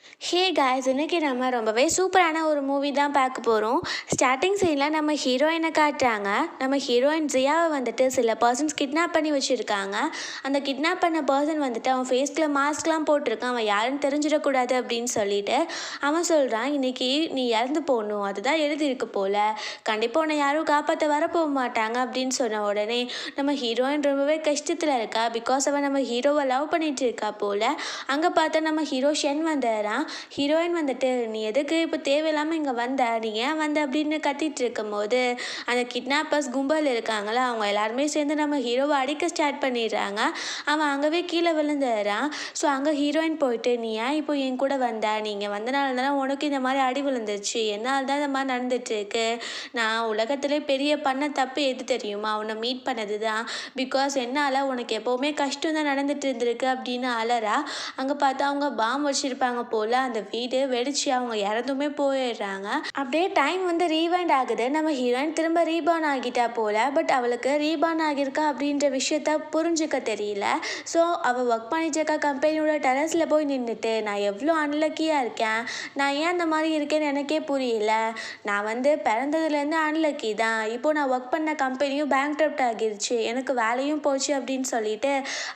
Hey guys, இன்னைக்கு நம்ம ரொம்பவே சூப்பரான ஒரு மூவி தான் பார்க்க போகிறோம். ஸ்டார்டிங் சீனில் நம்ம ஹீரோயினை காட்டுறாங்க. நம்ம ஹீரோயின் ஜியாவை வந்துட்டு சில பர்சன்ஸ் கிட்னாப் பண்ணி வச்சுருக்காங்க. அந்த கிட்னாப் பண்ண பர்சன் வந்துட்டு அவன் ஃபேஸ்கில் மாஸ்க்லாம் போட்டிருக்கான். அவன் யாருன்னு தெரிஞ்சிடக்கூடாது அப்படின்னு சொல்லிட்டு அவன் சொல்கிறான், இன்னைக்கு நீ இறந்து போகணும், அதுதான் எழுதியிருக்கு போல், கண்டிப்பாக உன்னை யாரும் காப்பாற்ற வரப்போக மாட்டாங்க அப்படின்னு சொன்ன உடனே நம்ம ஹீரோயின் ரொம்பவே கஷ்டத்தில் இருக்கா. பிகாஸ் அவன் நம்ம ஹீரோவை லவ் பண்ணிட்டு இருக்கா போல். அங்கே பார்த்தா நம்ம ஹீரோ ஷென் வந்துடுறான். ஹீரோயின் வந்துட்டு, நீ எதுக்கு இப்போ தேவையில்லாமல் இங்கே வந்த, நீ ஏன் வந்த அப்படின்னு கத்திட்டு இருக்கும்போது அந்த கிட்னாப்பர்ஸ் கும்பல் இருக்காங்களா, அவங்க எல்லாருமே சேர்ந்து நம்ம ஹீரோவை அடிக்க ஸ்டார்ட் பண்ணிடுறாங்க. அவன் அங்கேவே கீழே விழுந்துடுறான். ஸோ அங்கே ஹீரோயின் போயிட்டு, நீ ஏன் இப்போ என் கூட வந்த, நீங்கள் வந்தனால தானே உனக்கு இந்த மாதிரி அடி விழுந்துருச்சு, என்னால் தான் இந்த மாதிரி நடந்துட்டுருக்கு. நான் உலகத்திலே பெரிய பண்ண தப்பு எது தெரியுமா, உன்னை மீட் பண்ணது தான். பிகாஸ் என்னால் உனக்கு எப்போவுமே கஷ்டம் தான் நடந்துட்டு இருந்திருக்கு அப்படின்னு அலறா. அங்கே பார்த்தா அவங்க பாம் வச்சுருப்பாங்க போல். அந்த வீடு வெடிச்சு அவங்க இறந்துமே போயிடுறாங்க. அப்படியே டைம் வந்து ரீவைண்ட் ஆகுது. நம்ம ஹீரோயின் திரும்ப ரீபார்ன் ஆகிட்டா போல். பட் அவளுக்கு ரீபார்ன் ஆகியிருக்கா அப்படின்ற விஷயத்த புரிஞ்சுக்க தெரியல. ஸோ அவள் ஒர்க் பண்ணிட்டு இருக்க கம்பெனியோட டெரஸில் போய் நின்றுட்டு, நான் எவ்வளோ அன்லக்கியாக இருக்கேன், நான் ஏன் அந்த மாதிரி இருக்கேன்னு எனக்கே புரியல, நான் வந்து பிறந்ததுலேருந்து அன்லக்கி தான், இப்போது நான் ஒர்க் பண்ண கம்பெனியும் பேங்க்ரப்ட் ஆகிருச்சு, எனக்கு வேலையும் போச்சு அப்படின்னு சொல்லிட்டு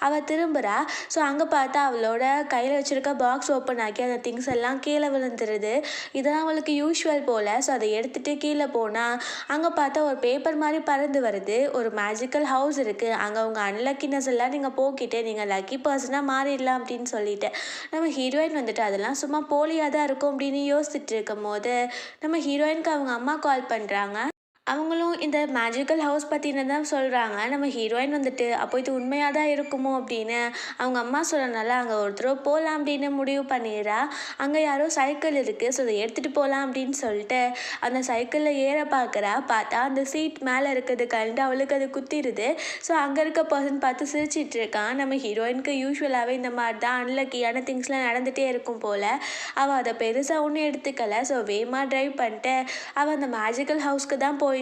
அவள் திரும்புகிறா. ஸோ அங்கே பார்த்தா அவளோட கையில் வச்சுருக்க பாக்ஸ் ஓப்பன் ஆகி அந்த திங்ஸ் எல்லாம் கீழே விழுந்துருது. இதெல்லாம் அவளுக்கு யூஷுவல் போல். ஸோ அதை எடுத்துகிட்டு கீழே போனால் அங்கே பார்த்தா ஒரு பேப்பர் மாதிரி பறந்து வருது. ஒரு மேஜிக்கல் ஹவுஸ் இருக்குது, அங்கே உங்கள் அன்லக்கினஸ் எல்லாம் நீங்கள் போக்கிட்டு நீங்கள் லக்கி பர்சனாக மாறிடலாம் அப்படின்னு சொல்லிட்டு நம்ம ஹீரோயின் வந்துட்டு அதெல்லாம் சும்மா போலியாக தான் இருக்கும் அப்படின்னு யோசிச்சுட்டு இருக்கும் போது நம்ம ஹீரோயினுக்கு அவங்க அம்மா கால் பண்ணுறாங்க. அவங்களும் இந்த மேஜிக்கல் ஹவுஸ் பற்றின தான் சொல்கிறாங்க. நம்ம ஹீரோயின் வந்துட்டு, அப்போ இது உண்மையாக தான் இருக்குமோ அப்படின்னு அவங்க அம்மா சொன்னனால அங்கே ஒருத்தர் போகலாம் அப்படின்னு முடிவு பண்ணிடுறா. அங்கே யாரோ சைக்கிள் இருக்குது, ஸோ அதை எடுத்துகிட்டு போகலாம் அப்படின்னு சொல்லிட்டு அந்த சைக்கிளில் ஏற பார்க்குறா. பார்த்தா அந்த சீட் மேலே இருக்கிறது கண்டு அவளுக்கு அது குத்திடுது. ஸோ அங்கே இருக்க பர்சன் பார்த்து சிரிச்சிட்டு இருக்கான். நம்ம ஹீரோயினுக்கு யூஸ்வலாகவே இந்த மாதிரி தான் அன்லக்கியான திங்ஸ்லாம் நடந்துகிட்டே இருக்கும் போல். அவள் அதை பெருசாக ஒன்றும் எடுத்துக்கலை. ஸோ வேகமாக ட்ரைவ் பண்ணிட்டு அவள் அந்த மேஜிக்கல் ஹவுஸ்க்கு தான் போயிட்டுருக்கா.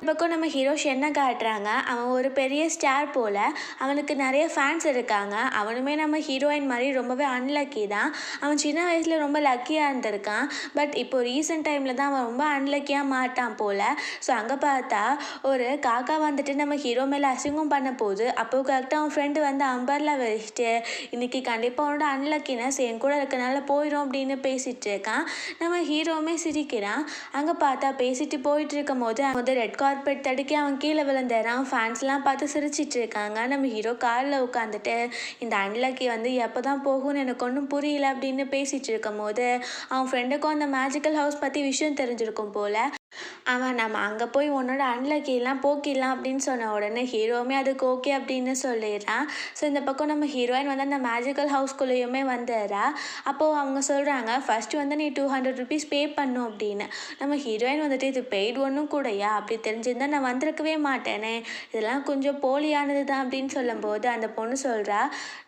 பக்கம் நம்ம ஹீரோ ஷென்னை காட்டுறாங்க. அவன் ஒரு பெரிய ஸ்டார் போல். அவனுக்கு நிறைய ஃபேன்ஸ் இருக்காங்க. அவனுமே நம்ம ஹீரோயின் மாதிரி ரொம்பவே அன்லக்கி தான். அவன் சின்ன வயசில் ரொம்ப லக்கியாக இருந்திருக்கான். பட் இப்போ ரீசெண்ட் டைமில் தான் அவன் ரொம்ப அன்லக்கியாக மாட்டான் போல். ஸோ அங்கே பார்த்தா ஒரு காக்கா வந்துட்டு நம்ம ஹீரோ மேலே அசிங்கம் பண்ண போகுது. அப்போ கரெக்டாக அவன் ஃப்ரெண்டு வந்து அம்பர்லா வச்சுட்டு, இன்றைக்கி கண்டிப்பாக அவனோட அன்லக்கினஸ் என் கூட இருக்கனால போயிடும் அப்படின்னு பேசிகிட்டு இருக்கான். நம்ம ஹீரோவுமே சிரிக்கிறான். அங்கே பார்த்தா பேசிட்டு போயிட்டு இருக்கும் போது ரெட் கார்பெட் தடுக்கி அவன் கீழே விழுந்துறான். ஃபேன்ஸ்லாம் பார்த்து சிரிச்சிட்டு இருக்காங்க. நம்ம ஹீரோ காரில் உட்காந்துட்டு, இந்த அன்லக்கி வந்து எப்போ தான் போகும்னு எனக்கு ஒன்றும் புரியல அப்படின்னு பேசிகிட்டு இருக்கும் போது அவன் ஃப்ரெண்டுக்கும் அந்த மேஜிக்கல் ஹவுஸ் பற்றி விஷயம் தெரிஞ்சிருக்கும் போல். அவன் நம்ம அங்கே போய் உன்னோட அன்லக்கிலாம் போக்கிடலாம் அப்படின்னு சொன்ன உடனே ஹீரோவுமே அதுக்கு ஓகே அப்படின்னு சொல்லிடுறான். ஸோ இந்த பக்கம் நம்ம ஹீரோயின் வந்து அந்த மேஜிக்கல் ஹவுஸ்குள்ளேயுமே வந்துடுறா. அப்போது அவங்க சொல்கிறாங்க, ஃபஸ்ட்டு வந்து நீ 200 rupees பே பண்ணும் அப்படின்னு. நம்ம ஹீரோயின் வந்துட்டு, இது பெய்டு ஒன்றும் கூடயா, அப்படி தெரிஞ்சிருந்தால் நான் வந்திருக்கவே மாட்டேனே, இதெல்லாம் கொஞ்சம் போலியானது தான் அப்படின்னு சொல்லும்போது அந்த பொண்ணு சொல்கிறா,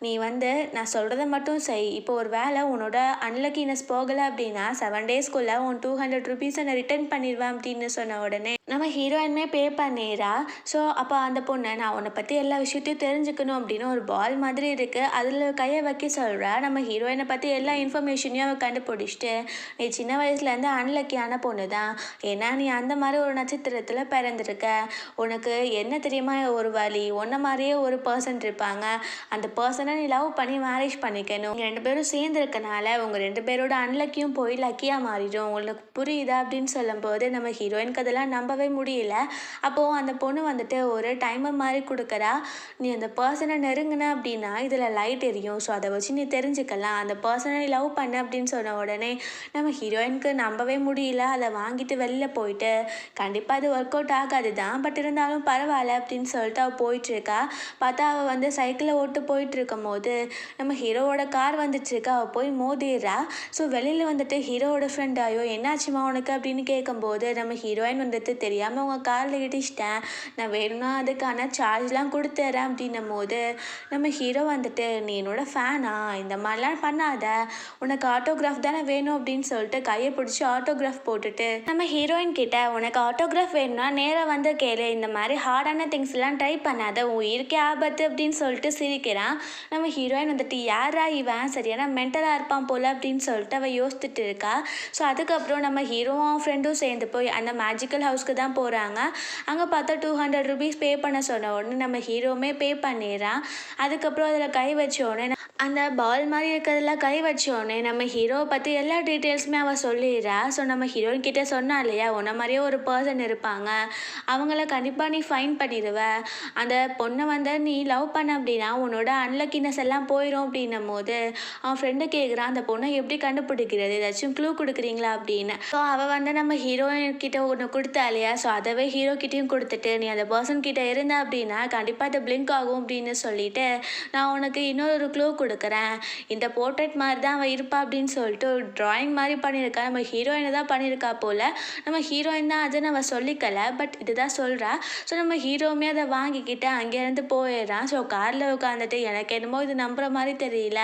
நீ வந்து நான் சொல்கிறத மட்டும் செய், இப்போ ஒரு வேளை உன்னோட அன்லக்கினஸ் போகலை அப்படின்னா 7 daysக்குள்ளே உன் 200 rupees நான் ரிட்டர்ன் பண்ணிடுவேன் அப்படின்னு சொன்ன உடனே நம்ம ஹீரோயினுமே பே பண்ணிடுறா. ஸோ அப்போ அந்த பொண்ணு, நான் உன்னை பற்றி எல்லா விஷயத்தையும் தெரிஞ்சுக்கணும் அப்படின்னு ஒரு பால் மாதிரி இருக்குது, அதில் கையை வைக்க சொல்கிறா. நம்ம ஹீரோயினை பற்றி எல்லா இன்ஃபர்மேஷனையும் அவள் கண்டுபிடிச்சிட்டு, நீ சின்ன வயசுலேருந்து அன்லக்கியான பொண்ணு தான், ஏன்னா நீ அந்த மாதிரி ஒரு நட்சத்திரத்தில் பிறந்திருக்க, உனக்கு என்ன தெரியுமா ஒரு வழி, உன்ன மாதிரியே ஒரு பர்சன் இருப்பாங்க, அந்த பர்சனை நீ லவ் பண்ணி மேரேஜ் பண்ணிக்கணும், 2 பேரும் சேர்ந்துருக்கனால உங்கள் 2 பேரோட அன்லக்கியும் போய் லக்கியாக மாறிடும், உனக்கு புரியுதா அப்படின்னு சொல்லும்போது நம்ம ஹீரோயினுக்கு அதெல்லாம் நம்பவே முடியல. அப்போது அந்த பொண்ணு வந்துட்டு ஒரு டைமர் மாதிரி கொடுக்குறா. நீ அந்த பர்சனை நெருங்கின அப்படின்னா இதில் லைட் எரியும், ஸோ அதை வச்சு நீ தெரிஞ்சுக்கலாம், அந்த பர்சனை நீ லவ் பண்ண அப்படின்னு சொன்ன உடனே நம்ம ஹீரோயினுக்கு நம்பவே முடியல. அதை வாங்கிட்டு வெளியில் போயிட்டு, கண்டிப்பாக அது ஒர்க் அவுட் ஆகாது தான், பட் இருந்தாலும் பரவாயில்ல அப்படின்னு சொல்லிட்டு அவள் போயிட்டுருக்கா. பார்த்தா அவள் வந்து சைக்கிளை ஓட்டு போயிட்டு இருக்கும் போது நம்ம ஹீரோவோட கார் வந்துட்டுருக்கா. அவள் போய் மோதிடுறா. ஸோ வெளியில் வந்துட்டு ஹீரோவோட ஃப்ரெண்ட், ஐயோ என்னாச்சுமா உனக்கு அப்படின்னு கேட்கும்போது நம்ம ஹீரோயின் வந்துட்டு தெரியாமல் உங்கள் காலில் இடிச்சிட்டேன், நான் வேணும்னா அதுக்கான சார்ஜ்லாம் கொடுத்துறேன் அப்படின்னும் போது நம்ம ஹீரோ வந்துட்டு நீ என்னோட ஃபேனா, இந்த மாதிரிலாம் பண்ணாத, உனக்கு ஆட்டோகிராஃப் தானே வேணும் அப்படின்னு சொல்லிட்டு கையை பிடிச்சி ஆட்டோகிராஃப் போட்டுட்டு நம்ம ஹீரோயின் கிட்ட உனக்கு ஆட்டோகிராஃப் வேணும்னா நேராக வந்து கேளு, இந்த மாதிரி ஹார்டான திங்ஸ்லாம் ட்ரை பண்ணாத, உன் உயிருக்கே ஆபத்து அப்படின்னு சொல்லிட்டு சிரிக்கிறான். நம்ம ஹீரோயின் வந்துட்டு யாரா இவன் சரியான மென்டலாக இருப்பான் போல அப்படின்னு சொல்லிட்டு அவள் யோசிச்சுட்டு இருக்கா. ஸோ அதுக்கப்புறம் நம்ம ஹீரோவும் ஃப்ரெண்டும் சேர்ந்து போய் அந்த மேஜிக்கல் ஹவுஸ்க்கு தான் போகிறாங்க. அங்கே பார்த்தா 200 rupees பே பண்ண சொன்ன உடனே நம்ம ஹீரோவுமே பே பண்ணிடுறான். அதுக்கப்புறம் அதில் கை வச்ச உடனே அந்த பால் மாதிரி இருக்கிறதுல கை வச்சோடனே நம்ம ஹீரோவை பற்றி எல்லா டீட்டெயில்ஸுமே அவள் சொல்லிடுறா. ஸோ நம்ம ஹீரோயின் கிட்டே சொன்னா இல்லையா, உன்ன மாதிரியே ஒரு பர்சன் இருப்பாங்க, அவங்கள கண்டிப்பாக நீ ஃபைன் பண்ணிடுவ, அந்த பொண்ணை வந்து நீ லவ் பண்ண அப்படின்னா உன்னோட அன்லக்கினஸ் எல்லாம் போயிடும் அப்படின்னும் போது அவன் ஃப்ரெண்டு கேட்குறான், அந்த பொண்ணை எப்படி கண்டுபிடிக்கிறது, ஏதாச்சும் க்ளூ கொடுக்குறீங்களா அப்படின்னு. ஸோ அவள் வந்து நம்ம ஹீரோயின் கிட்ட ஒன்று கொடுத்தா இல்லையா, ஸோ அதவே ஹீரோ கிட்டேயும் கொடுத்துட்டு நீ அந்த பர்சன் கிட்ட இருந்த அப்படின்னா கண்டிப்பாக அது பிளிங்க் ஆகும் அப்படின்னு சொல்லிட்டு நான் உனக்கு இன்னொரு க்ளூ கொடுக்குறேன், இந்த போர்ட்ரேட் மாதிரி தான் அவள் இருப்பா அப்படின்னு சொல்லிட்டு ஒரு ட்ராயிங் மாதிரி பண்ணியிருக்கா. நம்ம ஹீரோயினை தான் பண்ணியிருக்கா போல், நம்ம ஹீரோயின் தான் அது நம்ம சொல்லிக்கலை, பட் இதுதான் சொல்கிறா. ஸோ நம்ம ஹீரோவுமே அதை வாங்கிக்கிட்டு அங்கேருந்து போயிடுறான். ஸோ காரில் உட்காந்துட்டு எனக்கு என்னமோ இது நம்புற மாதிரி தெரியல,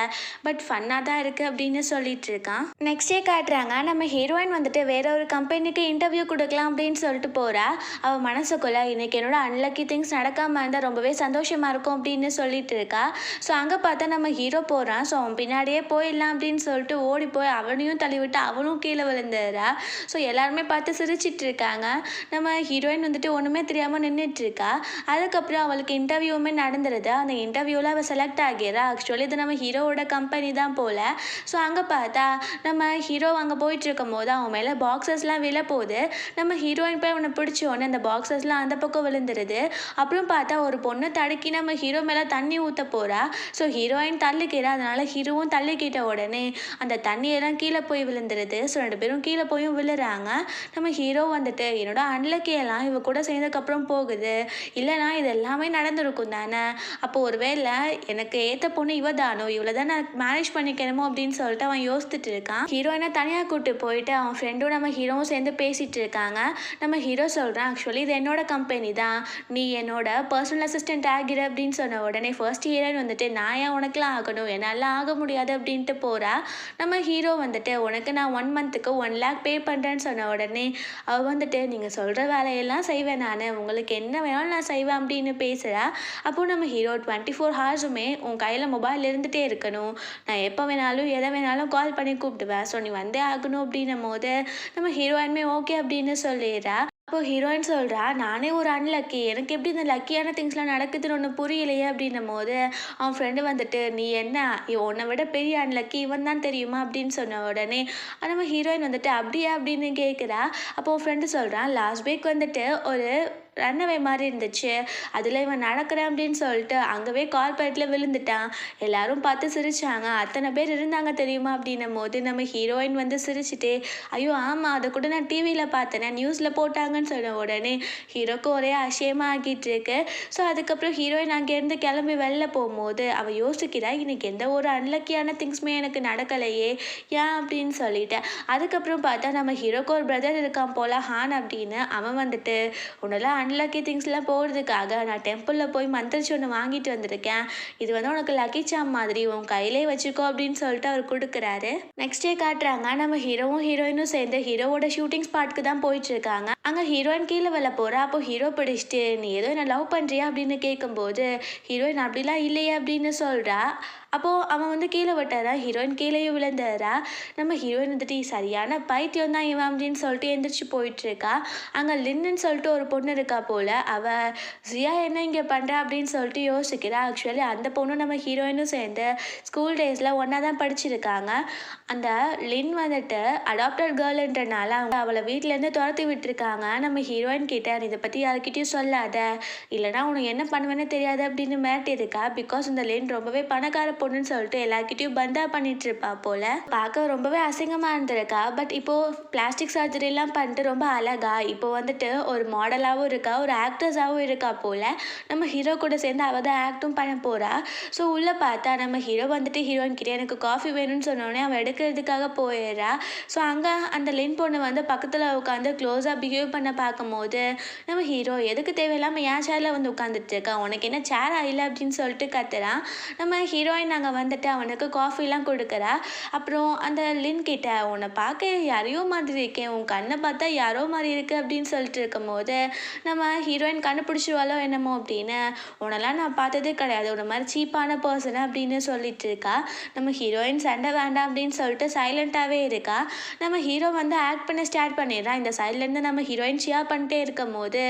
பட் ஃபன்னாக தான் இருக்குது அப்படின்னு சொல்லிட்டு இருக்கான். நெக்ஸ்ட் டே காட்டுறாங்க, நம்ம ஹீரோயின் வந்துட்டு வேற ஒரு கம்பெனிக்கு இன்டர்வியூ கொடுக்கலாம் அப்படின்னு சொல்லிட்டு போகிறா. அவள் மனசுக்குள்ள இன்னைக்கு என்னோட அன்லக்கி திங்ஸ் நடக்காமல் இருந்தால் ரொம்பவே சந்தோஷமாக இருக்கும் அப்படின்னு சொல்லிட்டு இருக்கா. ஸோ அங்கே பார்த்தா நம்ம ஹீரோ போகிறான். ஸோ அவன் பின்னாடியே போயிடலாம் அப்படின்னு சொல்லிட்டு ஓடி போய் அவனையும் தள்ளிவிட்டு அவனும் கீழே விழுந்துடுறா. ஸோ எல்லாருமே பார்த்து சிரிச்சிட்டு இருக்காங்க. நம்ம ஹீரோயின் வந்துட்டு ஒன்றுமே தெரியாமல் நின்றுட்டு இருக்கா. அதுக்கப்புறம் அவளுக்கு இன்டர்வியூவுமே நடந்துருது. அந்த இன்டர்வியூவில் அவள் செலக்ட் ஆகிறா. ஆக்சுவலி இது நம்ம ஹீரோவோட கம்பெனி தான் போல். ஸோ அங்கே பார்த்தா நம்ம ஹீரோ அங்கே போயிட்டு இருக்கும் போது அவன் மேலே பாக்ஸஸ்லாம் விழ போகுது. நம்ம ஹீரோயின் போய் அவனை பிடிச்ச உடனே அந்த பாக்ஸஸ்லாம் அந்த பக்கம் விழுந்துருது. அப்புறம் பார்த்தா ஒரு பொண்ணு தடுக்கி நம்ம ஹீரோ மேலே தண்ணி ஊற்ற போகிறா. ஸோ ஹீரோயின் தள்ளிக்கிறா. அதனால ஹீரோவும் தள்ளிக்கிட்ட உடனே அந்த தண்ணியெல்லாம் கீழே போய் விழுந்துருது. ஸோ 2 பேரும் கீழே போயும் விழுறாங்க. நம்ம ஹீரோ வந்துட்டு என்னோட அன்லக்கியெல்லாம் இவ கூட சேர்ந்ததுக்கப்புறம் போகுது, இல்லைனா இது எல்லாமே நடந்திருக்கும் தானே, அப்போ ஒருவேளை எனக்கு ஏற்ற பொண்ணு இவ தானோ, இவ்வளோ தான் நான் மேனேஜ் பண்ணிக்கணுமோ அப்படின்னு சொல்லிட்டு அவன் யோசிச்சுட்டு இருக்கான். ஹீரோயினை தனியாக கூப்பிட்டு போயிட்டு அவன் ஃப்ரெண்டும் நம்ம ஹீரோவும் சேர்ந்து பேசிகிட்டு இருக்காங்க. நம்ம ஹீரோ சொல்கிறான், ஆக்சுவலி இது என்னோட கம்பெனி தான், நீ என்னோட பர்சனல் அசிஸ்டன்ட் ஆகிற அப்படின்னு சொன்ன உடனே ஃபர்ஸ்ட் ஹீரோயின் வந்துட்டு நான் ஏன் உனக்குலாம் ஆகணும், என்னால் ஆக முடியாது அப்படின்ட்டு போகிறா. நம்ம ஹீரோ வந்துட்டு உனக்கு நான் 1 monthக்கு 1 lakh பே பண்ணுறேன்னு சொன்ன உடனே அவள் வந்துட்டு நீங்கள் சொல்கிற வேலையெல்லாம் செய்வேன், நான் உங்களுக்கு என்ன வேணாலும் நான் செய்வேன் அப்படின்னு பேசுகிறா. அப்போது நம்ம ஹீரோ 24 hours-உமே உன் கையில் மொபைல் இருந்துகிட்டே இருக்கணும், நான் எப்போ வேணாலும் எதை வேணாலும் கால் பண்ணி கூப்பிடுவேன், ஸோ நீ வந்தே ஆகணும் அப்படின்னும் போது நம்ம ஹீரோயின்மே ஓகே அப்படின்னு சொல்லிடுறா. அப்போ ஹீரோயின் சொல்கிறா, நானே ஒரு அன்லக்கி, எனக்கு எப்படி இந்த லக்கியான திங்ஸ்லாம் நடக்குதுன்னு ஒன்று புரியலையே அப்படின்னும் போது அவன் ஃப்ரெண்டு வந்துட்டு நீ என்ன உன்னை விட பெரிய அன்லக்கி இவன் தான் தெரியுமா அப்படின்னு சொன்ன உடனே நம்ம ஹீரோயின் வந்துட்டு அப்படியா அப்படின்னு கேட்குறா. அப்போது ஃப்ரெண்டு சொல்கிறான், லாஸ்ட் வீக் வந்துட்டு ஒரு ரன்னவே மாதிரி இருந்துச்சு, அதில் இவன் நடக்கிறேன் அப்படின்னு சொல்லிட்டு அங்கவே கார்பரேட்டில் விழுந்துட்டான், எல்லாரும் பார்த்து சிரிச்சாங்க, அத்தனை பேர் இருந்தாங்க தெரியுமா அப்படின்னும் போது நம்ம ஹீரோயின் வந்து சிரிச்சுட்டே ஐயோ ஆமாம் அதை கூட நான் டிவியில் பார்த்தேனே, நியூஸில் போட்டாங்கன்னு சொன்ன உடனே ஹீரோக்கு ஒரே அசியமாக ஆகிட்டு இருக்கு. ஸோ அதுக்கப்புறம் ஹீரோயின் அங்கேருந்து கிளம்பி வெளில போகும்போது அவள் யோசிக்கிறா, இன்னைக்கு எந்த ஒரு அன்லக்கியான திங்ஸுமே எனக்கு நடக்கலையே ஏன் அப்படின்னு சொல்லிட்டு. அதுக்கப்புறம் பார்த்தா நம்ம ஹீரோக்கு ஒரு பிரதர் இருக்கான் போல ஹான் அப்படின்னு, அவன் வந்துட்டு உன்னெல்லாம் அன்லக்கி திங்ஸ்லாம் போகிறதுக்காக நான் டெம்பிளில் போய் மந்திரிச்சு ஒன்று வாங்கிட்டு வந்திருக்கேன், இது வந்து உனக்கு லக்கி சாம் மாதிரி உன் கையிலே வச்சுக்கோ அப்படின்னு சொல்லிட்டு அவர் கொடுக்குறாரு. நெக்ஸ்ட் டே காட்டுறாங்க, நம்ம ஹீரோவும் ஹீரோயினும் சேர்ந்து ஹீரோவோட ஷூட்டிங் ஸ்பாட்க்கு தான் போயிட்டு இருக்காங்க. அங்கே ஹீரோயின் கீழே வெளில போகிறா. அப்போ ஹீரோ பிடிச்சிட்டு நீ ஏதோ என்ன லவ் பண்ணுறியா அப்படின்னு கேட்கும்போது ஹீரோயின் அப்படிலாம் இல்லையே அப்படின்னு சொல்கிறா. அப்போது அவன் வந்து கீழே விட்டுறா, ஹீரோயின் கீழேயும் விழுந்துடுறா. நம்ம ஹீரோயின் வந்துட்டு சரியான பைத்தியம் தான் இவன் அப்படின்னு சொல்லிட்டு எந்திரிச்சு போயிட்டுருக்கா. அங்கே லின்னு சொல்லிட்டு ஒரு பொண்ணு இருக்கா போல், அவள் ஜியா என்ன இங்கே பண்ணுறா அப்படின்னு சொல்லிட்டு யோசிக்கிறா. ஆக்சுவலி அந்த பொண்ணு நம்ம ஹீரோயினும் சேர்ந்து ஸ்கூல் டேஸில் ஒன்றா தான் படிச்சிருக்காங்க. அந்த லின் வந்துட்டு அடாப்டட் கேர்ள்ன்றனால அவளை வீட்டிலேருந்து துரத்தி விட்டுருக்காங்க. நம்ம ஹீரோயின் கிட்ட இதை பற்றி யார்கிட்டையும் சொல்லாத, இல்லைனா உனக்கு என்ன பண்ணுவேன்னு தெரியாது அப்படின்னு மிரட்டியிருக்கா. பிகாஸ் இந்த லின் ரொம்பவே பணக்கார பொண்ணுன்னு சொல்லிட்டு எல்லார்கிட்டயும் பந்தா பண்ணிட்டு இருப்பா போல. பார்க்க ரொம்பவே அசிங்கமா இருந்திருக்கா. பட் இப்போ பிளாஸ்டிக் சர்ஜரிலாம் பண்ணிட்டு ரொம்ப அழகா இப்போ வந்துட்டு ஒரு மாடலாகவும் இருக்கா, ஒரு ஆக்ட்ரஸாகவும் இருக்கா போல. நம்ம ஹீரோ கூட சேர்ந்து அவள் தான் ஆக்டும் பண்ண போறா. ஸோ உள்ளே பார்த்தா நம்ம ஹீரோ வந்துட்டு ஹீரோயின் கிட்டே எனக்கு காஃபி வேணும்னு சொன்னோடனே அவள் எடுக்கிறதுக்காக போயிடுறா. ஸோ அங்கே அந்த லின் பொண்ணு வந்து பக்கத்தில் உட்காந்து க்ளோஸாக பிஹேவ் பண்ண பார்க்கும்போது நம்ம ஹீரோ எதுக்கு தேவையில்லாமல் என் சேரில் வந்து உட்காந்துட்டு இருக்கா, உனக்கு என்ன சேரா இல்லை அப்படின்னு சொல்லிட்டு கத்துறான். நம்ம ஹீரோயின் அங்கே வந்துட்டு அவனுக்கு காஃபிலாம் கொடுக்குறா. அப்புறம் அந்த லின் கிட்ட உன்னை பார்க்க யாரையோ மாதிரி இருக்கேன், உன் கண்ணை பார்த்தா யாரோ மாதிரி இருக்கு அப்படின்னு சொல்லிட்டு இருக்கும்போது நம்ம ஹீரோயின் கண்டுபிடிச்சிருவாளோ என்னமோ அப்படின்னு, உன்னெல்லாம் நான் பார்த்ததே கிடையாது, ஒரு மாதிரி சீப்பான பர்சன் அப்படின்னு சொல்லிட்டு இருக்கா. நம்ம ஹீரோயின் சண்டை வேண்டாம் அப்படின்னு சொல்லிட்டு சைலண்ட்டாகவே இருக்கா. நம்ம ஹீரோ வந்து ஆக்ட் பண்ண ஸ்டார்ட் பண்ணிடுறான். இந்த சைட்லேருந்து நம்ம ஹீரோயின் ஷியர் பண்ணிட்டே இருக்கும் போது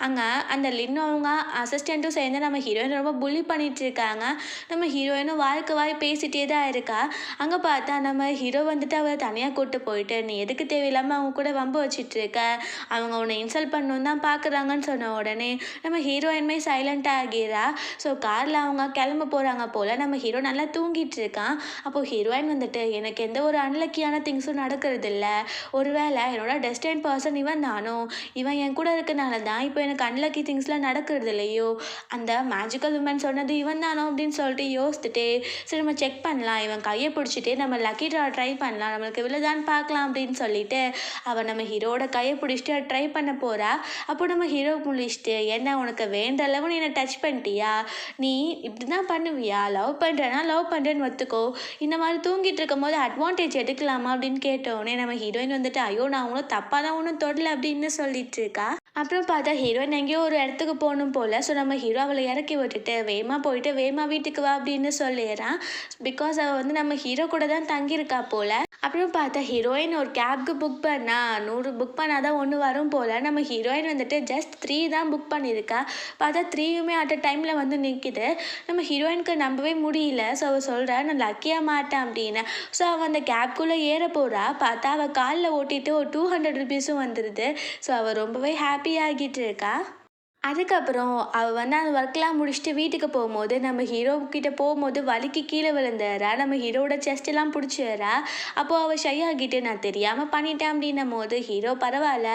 அங்கே அந்த லின்னு அவங்க அசிஸ்டண்ட்டும் சேர்ந்து நம்ம ஹீரோயின் ரொம்ப புள்ளி பண்ணிட்டு இருக்காங்க. நம்ம ஹீரோயினும் வாய்க்கு வாய் பேசிட்டே தான் இருக்கா. அங்கே பார்த்தா நம்ம ஹீரோ வந்துட்டு அவளை தனியாக கூப்பிட்டு போயிட்டு நீ எதுக்கு தேவையில்லாமல் அவங்க கூட வம்பு வச்சிட்டு இருக்க, அவங்க உன்னை இன்சல்ட் பண்ணணும் தான் பார்க்குறாங்கன்னு சொன்ன உடனே நம்ம ஹீரோயின்மே சைலண்ட்டாக ஆகிறா. ஸோ காரில் அவங்க கிளம்ப போகிறாங்க போல். நம்ம ஹீரோ நல்லா தூங்கிட்டு இருக்கான். அப்போது ஹீரோயின் வந்துட்டு எனக்கு எந்த ஒரு அன்லக்கியான திங்ஸும் நடக்கிறது இல்லை, ஒருவேளை என்னோட டெஸ்டைன் பர்சன் இவன் தானோ, இவன் என் கூட இருக்கனால தான் இப்போ எனக்கு அன்லக்கி திங்ஸ்லாம் நடக்கிறது இல்லையோ, அந்த மேஜிக்கல் உமன் சொன்னது இவன் தானோ அப்படின்னு சொல்லிட்டு யோசிச்சுட்டு சரி நம்ம செக் பண்ணலாம், இவன் கையை பிடிச்சிட்டு நம்ம லக்கி ட்ரா ட்ரை பண்ணலாம், நம்மளுக்கு விழுதான்னு பார்க்கலாம் அப்படின்னு சொல்லிட்டு அவன் நம்ம ஹீரோட கையை பிடிச்சிட்டு ட்ரை பண்ண போகிறா. அப்போ நம்ம ஹீரோ முடிச்சுட்டு என்ன உனக்கு வேண்ட அளவு நீ என்னை டச் பண்ணிட்டியா, நீ இப்படி தான் பண்ணுவியா, லவ் பண்ணுறேன்னா லவ் பண்ணுறேன்னு ஒத்துக்கோ, இந்த மாதிரி தூங்கிட்டு இருக்கும் போது அட்வான்டேஜ் எடுக்கலாமா அப்படின்னு கேட்டோடனே நம்ம ஹீரோயின் வந்துட்டு ஐயோ நான் ஒன்றும் தப்பாக தான் ஒன்றும் தொடலை அப்படின்னு சொல்லிட்டு இருக்கா. அப்புறம் பார்த்தா ஹீரோயின் எங்கேயோ ஒரு இடத்துக்கு போகணும் போல். ஸோ நம்ம ஹீரோ அவளை இறக்கி விட்டுட்டு வேகமாக போயிட்டு வேகமாக வீட்டுக்கு வா அப்படின்னு சொல்லிடுறான். பிகாஸ் அவள் வந்து நம்ம ஹீரோ கூட தான் தங்கியிருக்கா போல். அப்புறம் பார்த்தா ஹீரோயின் ஒரு கேப்க்கு புக் பண்ணா 100 புக் பண்ணால் தான் ஒன்று வரும் போல். நம்ம ஹீரோயின் வந்துட்டு ஜஸ்ட் 3 தான் புக் பண்ணியிருக்கா. பார்த்தா 3யுமே அட் அ டைமில் வந்து நிற்கிது. நம்ம ஹீரோயினுக்கு நம்பவே முடியல. ஸோ அவள் சொல்கிறா நான் லக்கியாக மாட்டேன் அப்படின்னு. ஸோ அவள் அந்த கேப்குள்ளே ஏற போகிறா. பார்த்தா அவள் காலில் ஓட்டிட்டு ஒரு 200 ருபீஸும் வந்துடுது. ஸோ அவள் ரொம்பவே ஹாப்பி ஆகிட்டு இருக்கா. அதுக்கப்புறம் அவள் வந்து அந்த ஒர்க்லாம் முடிச்சுட்டு வீட்டுக்கு போகும்போது நம்ம ஹீரோ கிட்ட போகும்போது வலிக்கு கீழே விழுந்துறா. நம்ம ஹீரோட செஸ்டெல்லாம் பிடிச்சிடுறா. அப்போது அவள் ஷை ஆகிட்டு நான் தெரியாமல் பண்ணிட்டேன் அப்படின்னும் போது ஹீரோ பரவாயில்ல,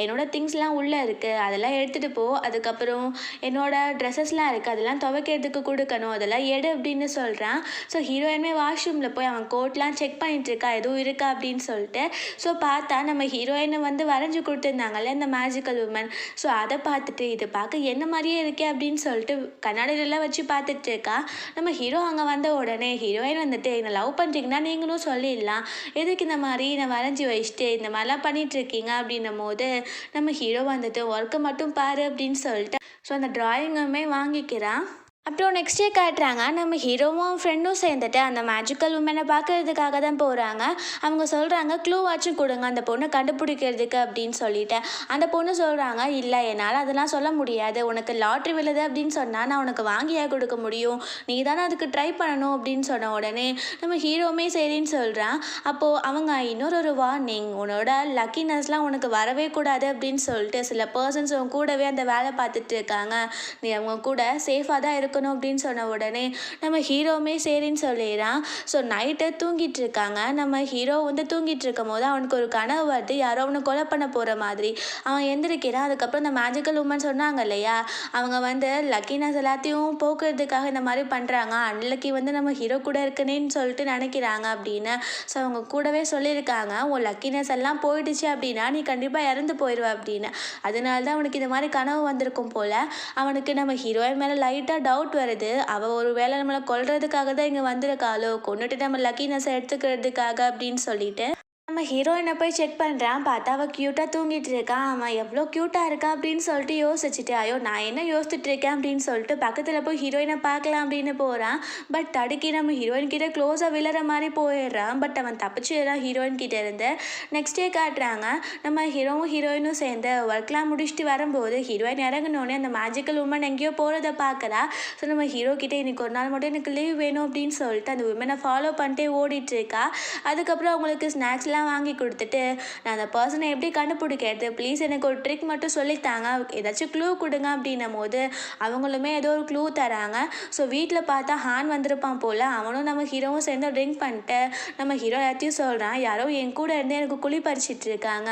என்னோட திங்ஸ்லாம் உள்ளே இருக்குது, அதெல்லாம் எடுத்துகிட்டு போ, அதுக்கப்புறம் என்னோட ட்ரெஸ்ஸஸ்லாம் இருக்குது அதெல்லாம் துவைக்கிறதுக்கு கொடுக்கணும், அதெல்லாம் எடு அப்படின்னு சொல்கிறான். ஸோ ஹீரோயின்மே வாஷ்ரூமில் போய் அவன் கோட்லாம் செக் பண்ணிட்டு இருக்கா எதுவும் இருக்கா அப்படின்னு சொல்லிட்டு. ஸோ பார்த்தா நம்ம ஹீரோயினை வந்து வரைஞ்சி கொடுத்துருந்தாங்கல்ல இந்த மேஜிக்கல் உமன். ஸோ அதை பார்த்துட்டு இது பார்க்க என்ன மாதிரியே இருக்கே அப்படின்னு சொல்லிட்டு கண்ணாடியிலலாம் வச்சு பார்த்துட்டு இருக்கா. நம்ம ஹீரோ அங்கே வந்த உடனே ஹீரோயின் வந்துட்டு என்னை லவ் பண்ணுறீங்கன்னா நீங்களும் சொல்லிடலாம், எதுக்கு இந்த மாதிரி நான் வரைஞ்சி வச்சுட்டு இந்த மாதிரிலாம் பண்ணிட்டு இருக்கீங்க அப்படின்னும் போது நம்ம ஹீரோ வந்துட்டு ஒர்க்கை மட்டும் பாரு அப்படின்னு சொல்லிட்டு ஸோ அந்த ட்ராயிங்குமே வாங்கிக்கிறான். அப்புறம் நெக்ஸ்ட் டே காட்டுறாங்க. நம்ம ஹீரோவும் ஃப்ரெண்டும் சேர்ந்துட்டு அந்த மேஜிக்கல் உமனை பார்க்கறதுக்காக தான் போகிறாங்க. அவங்க சொல்கிறாங்க க்ளூ வாச்சும் கொடுங்க அந்த பொண்ணை கண்டுபிடிக்கிறதுக்கு அப்படின்னு சொல்லிட்டு. அந்த பொண்ணு சொல்கிறாங்க இல்லை என்னால் அதெல்லாம் சொல்ல முடியாது, உனக்கு லாட்ரி விழுது அப்படின்னு சொன்னால் நான் உனக்கு வாங்கியா கொடுக்க முடியும், நீ தானே அதுக்கு ட்ரை பண்ணணும் அப்படின்னு சொன்ன உடனே நம்ம ஹீரோவுமே சரின்னு சொல்கிறான். அப்போது அவங்க இன்னொரு வார்னிங், உன்னோட லக்கினஸ்லாம் உனக்கு வரவே கூடாது அப்படின்னு சொல்லிட்டு சில பர்சன்ஸ் உன் கூடவே அந்த வேலை பார்த்துட்டு இருக்காங்க, நீ அவங்க கூட சேஃபாக தான் இருக்கணும் அப்படின்னு சொன்ன உடனே நம்ம ஹீரோவுமே சரின்னு சொல்லிடுறான். ஸோ நைட்டு தூங்கிட்டு இருக்காங்க. நம்ம ஹீரோ வந்து தூங்கிட்டு இருக்கும் போது அவனுக்கு ஒரு கனவு வருது, யாரோ அவனை கொலை பண்ண போகிற மாதிரி. அவன் எந்திரிக்கிறான். அதுக்கப்புறம் இந்த மேஜிக்கல் உமன் சொன்னாங்க இல்லையா, அவங்க வந்து லக்கினஸ் எல்லாத்தையும் போக்குறதுக்காக இந்த மாதிரி பண்ணுறாங்க, அன்லக்கி வந்து நம்ம ஹீரோ கூட இருக்குன்னு சொல்லிட்டு நினைக்கிறாங்க அப்படின்னு. ஸோ அவங்க கூடவே சொல்லியிருக்காங்க உன் லக்கினஸ் எல்லாம் போயிடுச்சு அப்படின்னா நீ கண்டிப்பாக இறந்து போயிடுவ அப்படின்னு. அதனால தான் அவனுக்கு இந்த மாதிரி கனவு வந்திருக்கும் போல். அவனுக்கு நம்ம ஹீரோயின் மேலே லைட்டாக டவுட் வருது, அவள் ஒரு வேளை நம்மளை கொல்றதுக்காக தான் இங்கே வந்திருக்காளோ, கொண்டுட்டு நம்ம லக்கினஸை எடுத்துக்கிறதுக்காக அப்படின்னு சொல்லிட்டு நம்ம ஹீரோயினை போய் செக் பண்ணுறான். பார்த்தா அவள் க்யூட்டாக தூங்கிட்டு இருக்கான். அவன் எவ்வளோ க்யூட்டாக இருக்கா அப்படின்னு சொல்லிட்டு யோசிச்சுட்டு ஐயோ நான் என்ன யோசிச்சுட்டு இருக்கேன் அப்படின்னு சொல்லிட்டு பக்கத்தில் போய் ஹீரோயினை பார்க்கலாம் அப்படின்னு போகிறான். பட் தடுக்கி நம்ம ஹீரோயின் கிட்டே க்ளோஸாக விழுற மாதிரி போயிடுறான். பட் அவன் தப்பிச்சிடுறான் ஹீரோயின் கிட்டே இருந்து. நெக்ஸ்ட் டே காட்டுறாங்க. நம்ம ஹீரோவும் ஹீரோயினும் சேர்ந்து ஒர்க்லாம் முடிச்சுட்டு வரும்போது ஹீரோயின் இறங்கினோடனே அந்த மேஜிக்கல் உமன் எங்கேயோ போகிறத பார்க்குறா. ஸோ நம்ம ஹீரோ கிட்டே இன்னைக்கு ஒரு நாள் மட்டும் எனக்கு லீவ் வேணும் அப்படின்னு சொல்லிட்டு அந்த உமனை ஃபாலோ பண்ணிட்டே ஓடிட்டு இருக்கா. அதுக்கப்புறம் அவங்களுக்கு ஸ்நாக்ஸ்லாம் காஃபிலாம் வாங்கி கொடுத்துட்டு நான் அந்த பர்சனை எப்படி கண்டுபிடிக்கிறது, ப்ளீஸ் எனக்கு ஒரு ட்ரிக் மட்டும் சொல்லித்தாங்க, ஏதாச்சும் க்ளூ கொடுங்க அப்படின்னும் போது அவங்களுமே ஏதோ ஒரு க்ளூ தராங்க. ஸோ வீட்டில் பார்த்தா ஹான் வந்திருப்பான் போல். அவனும் நம்ம ஹீரோவும் சேர்ந்து ட்ரிங்க் பண்ணிட்டு நம்ம ஹீரோ எல்லாத்தையும் சொல்கிறான், யாரோ என் கூட இருந்து எனக்கு குழி பறிச்சிட்டு இருக்காங்க,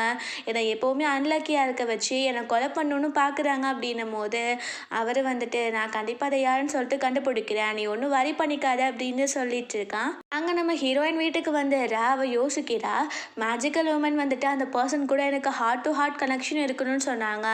என்னை எப்போவுமே அன்லக்கியாக இருக்க வச்சு என்னை கொலை பண்ணணும்னு பார்க்குறாங்க அப்படின்னும் போது அவர் வந்துட்டு நான் கண்டிப்பாக அதை யாருன்னு சொல்லிட்டு கண்டுபிடிக்கிறேன், நீ ஒன்றும் வரி பண்ணிக்காத அப்படின்னு சொல்லிட்டு இருக்கான். அங்கே நம்ம ஹீரோயின் வீட்டுக்கு வந்துடுறா. அவள் யோசிக்கிறா, மேஜிக்கல் உமன் வந்துட்டு அந்த பர்சன் கூட எனக்கு ஹார்ட் டு ஹார்ட் கனெக்ஷன் இருக்கணும்னு சொன்னாங்க,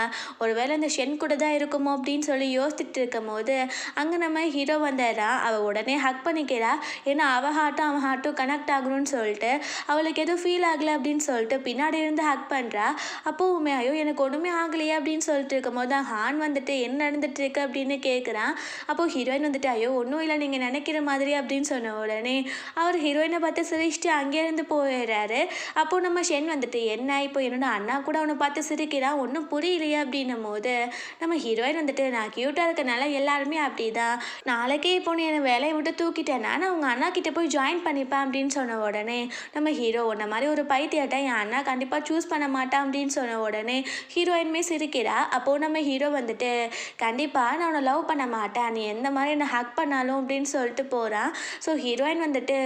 ஒருவேளை இந்த ஷென் கூட தான் இருக்குமோ அப்படின்னு சொல்லி யோசிச்சுட்டு இருக்கும் போது அங்கே நம்ம ஹீரோ வந்துடுறா. அவள் உடனே ஹக் பண்ணிக்கிறா. ஏன்னா அவள் ஹார்ட்டும் அவன் ஹார்ட்டும் கனெக்ட் ஆகணும்னு சொல்லிட்டு அவளுக்கு எதுவும் ஃபீல் ஆகலை அப்படின்னு சொல்லிட்டு பின்னாடி இருந்து ஹக் பண்ணுறா. அப்போவுமே ஐயோ எனக்கு ஒன்றுமே ஆகலையே அப்படின்னு சொல்லிட்டு இருக்கும் போது ஹான் வந்துட்டு என்ன நடந்துட்டு இருக்கு அப்படின்னு கேட்குறான். அப்போது ஹீரோயின் வந்துட்டு ஐயோ ஒன்றும் இல்லை நீங்கள் நினைக்கிற மாதிரி அப்படின்னு சொன்ன உடனே அவர் ஹீரோயினை பார்த்து சிரிச்சுட்டு அங்கேருந்து போயிடுறாரு. அப்போது நம்ம ஷென் வந்துட்டு என்ன இப்போ என்னோட அண்ணா கூட அவனை பார்த்து சிரிக்கிறான், ஒன்றும் புரியலையே அப்படின்னும் போது நம்ம ஹீரோயின் வந்துட்டு நான் க்யூட்டாக இருக்கனால எல்லாருமே அப்படி தான், நாளைக்கே இப்போ நீ என்னை வேலையை விட்டு தூக்கிட்டேன்னா நான் உங்கள் அண்ணா கிட்டே போய் ஜாயின் பண்ணிப்பேன் அப்படின்னு சொன்ன உடனே நம்ம ஹீரோ உன்ன மாதிரி ஒரு பைத்தியாட்டை என் அண்ணா கண்டிப்பாக சூஸ் பண்ண மாட்டான் அப்படின்னு சொன்ன உடனே ஹீரோயின்மே சிரிக்கிறா. அப்போது நம்ம ஹீரோ வந்துட்டு கண்டிப்பாக நான் உன்னை லவ் பண்ண மாட்டேன், நீ எந்த மாதிரி என்னை ஹக் பண்ணாலும் அப்படின்னு சொல்லிட்டு போகிறான். ஸோ ஹீரோயின் வந்துட்டு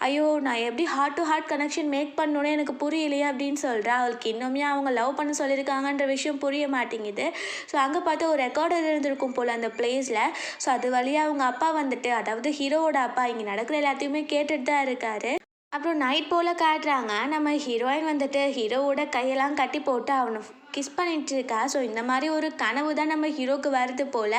ஐயோ நான் எப்படி heart to heart connection make பண்ணணுன்னு எனக்கு புரியலையே அப்படின்னு சொல்கிறா. அவளுக்கு இன்னுமே அவங்க லவ் பண்ண சொல்லியிருக்காங்கன்ற விஷயம் புரிய மாட்டேங்குது. ஸோ அங்கே பார்த்து ஒரு ரெக்கார்டர் இருந்திருக்கும் போல் அந்த பிளேஸில். ஸோ அது வழியாக அவங்க அப்பா வந்துட்டு, அதாவது ஹீரோவோட அப்பா இங்கே நடக்கிற எல்லாத்தையுமே கேட்டுட்டு தான் இருக்காரு. அப்புறம் நைட் போல் காட்டுறாங்க. நம்ம ஹீரோயின் வந்துட்டு ஹீரோவோட கையெல்லாம் கட்டி போட்டு அவனை கிஸ் பண்ணிட்டு இருக்கா. ஸோ இந்த மாதிரி ஒரு கனவு தான் நம்ம ஹீரோக்கு வருது போல்.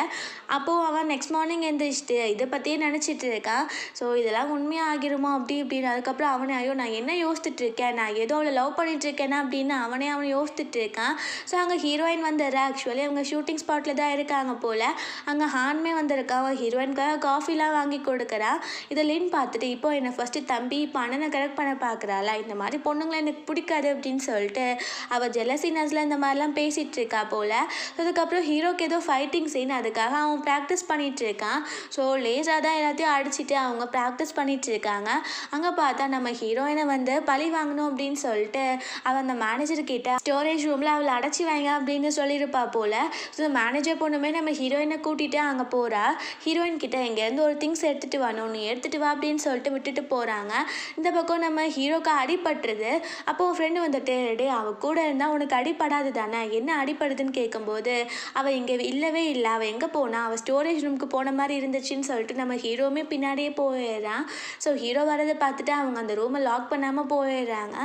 அப்போது அவன் நெக்ஸ்ட் மார்னிங் எழுந்திரிச்சிட்டு இதை பற்றியே நினச்சிட்டு இருக்கான். ஸோ இதெல்லாம் உண்மையாக ஆகிருமா அப்படி இப்படின்னு. அதுக்கப்புறம் அவனே ஐயோ நான் என்ன யோசிச்சுட்டு இருக்கேன், நான் ஏதோ அவளை லவ் பண்ணிட்டு இருக்கேன்னா அப்படின்னு அவன் யோசிச்சுட்டு இருக்கான். ஸோ அங்கே ஹீரோயின் வந்துடுறா. ஆக்சுவலி அவங்க ஷூட்டிங் ஸ்பாட்டில் தான் இருக்காங்க போல். அங்கே ஹான்மே வந்திருக்கா. அவன் ஹீரோயினுக்காக காஃபிலாம் வாங்கி கொடுக்குறா. இதை லின் பார்த்துட்டு இப்போ என்னை ஃபஸ்ட்டு தம்பி இப்போ அண்ணனை கரெக்ட் பண்ண பார்க்குறாளா, இந்த மாதிரி பொண்ணுங்களை எனக்கு பிடிக்காது அப்படின்னு சொல்லிட்டு அவள் ஜெலசினஸில் இந்த மாதிரிலாம் பேசிகிட்டு இருக்கா போல். அதுக்கப்புறம் ஹீரோக்கு ஏதோ ஃபைட்டிங் சீன், அதுக்காக அவன் ப்ராக்டிஸ் பண்ணிகிட்டு இருக்கான். ஸோ லேசாக தான் எல்லாத்தையும் அடிச்சுட்டு அவங்க ப்ராக்டிஸ் பண்ணிகிட்டு இருக்காங்க. அங்கே பார்த்தா நம்ம ஹீரோயினை வந்து பழி வாங்கணும் அப்படின்னு சொல்லிட்டு அவன் அந்த மேனேஜர்கிட்ட ஸ்டோரேஜ் ரூமில் அவளை அடைச்சி வாங்க அப்படின்னு சொல்லியிருப்பா போல். ஸோ மேனேஜர் பொண்ணுமே நம்ம ஹீரோயினை கூட்டிகிட்டு அங்கே போகிறா. ஹீரோயின் கிட்ட எங்கேருந்து ஒரு திங்ஸ் எடுத்துகிட்டு வரணும், நீ எடுத்துகிட்டு வா அப்படின்னு சொல்லிட்டு விட்டுட்டு போகிறாங்க. இந்த பக்கம் நம்ம ஹீரோக்கு அடிபட்டுருது. அப்போது ஃப்ரெண்டு வந்துட்டு டே அவ கூட இருந்தால் உனக்கு அடிப்படாது தானே, என்ன அடிப்படுதுன்னு கேட்கும்போது அவள் இங்கே இல்லவே இல்லை, அவள் எங்கே போனா, அவள் ஸ்டோரேஜ் ரூமுக்கு போன மாதிரி இருந்துச்சுன்னு சொல்லிட்டு நம்ம ஹீரோவுமே பின்னாடியே போயிடுறான். ஸோ ஹீரோ வரதை பார்த்துட்டு அவங்க அந்த ரூமை லாக் பண்ணாமல் போயிடுறாங்க.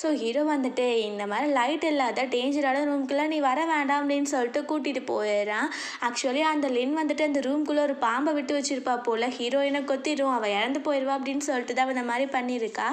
ஸோ ஹீரோ வந்துட்டு இந்த மாதிரி லைட் இல்லாத டேஞ்சரான ரூம்குள்ளே நீ வர வேண்டாம் அப்படின்னு சொல்லிட்டு கூட்டிகிட்டு போயிடுறான். ஆக்சுவலி அந்த லின் வந்துட்டு அந்த ரூம்குள்ளே ஒரு பாம்பை விட்டு வச்சிருப்பா போல், ஹீரோயினை கொத்திடும், அவள் இறந்து போயிடுவா அப்படின்னு சொல்லிட்டு தான் இந்த மாதிரி பண்ணியிருக்கா.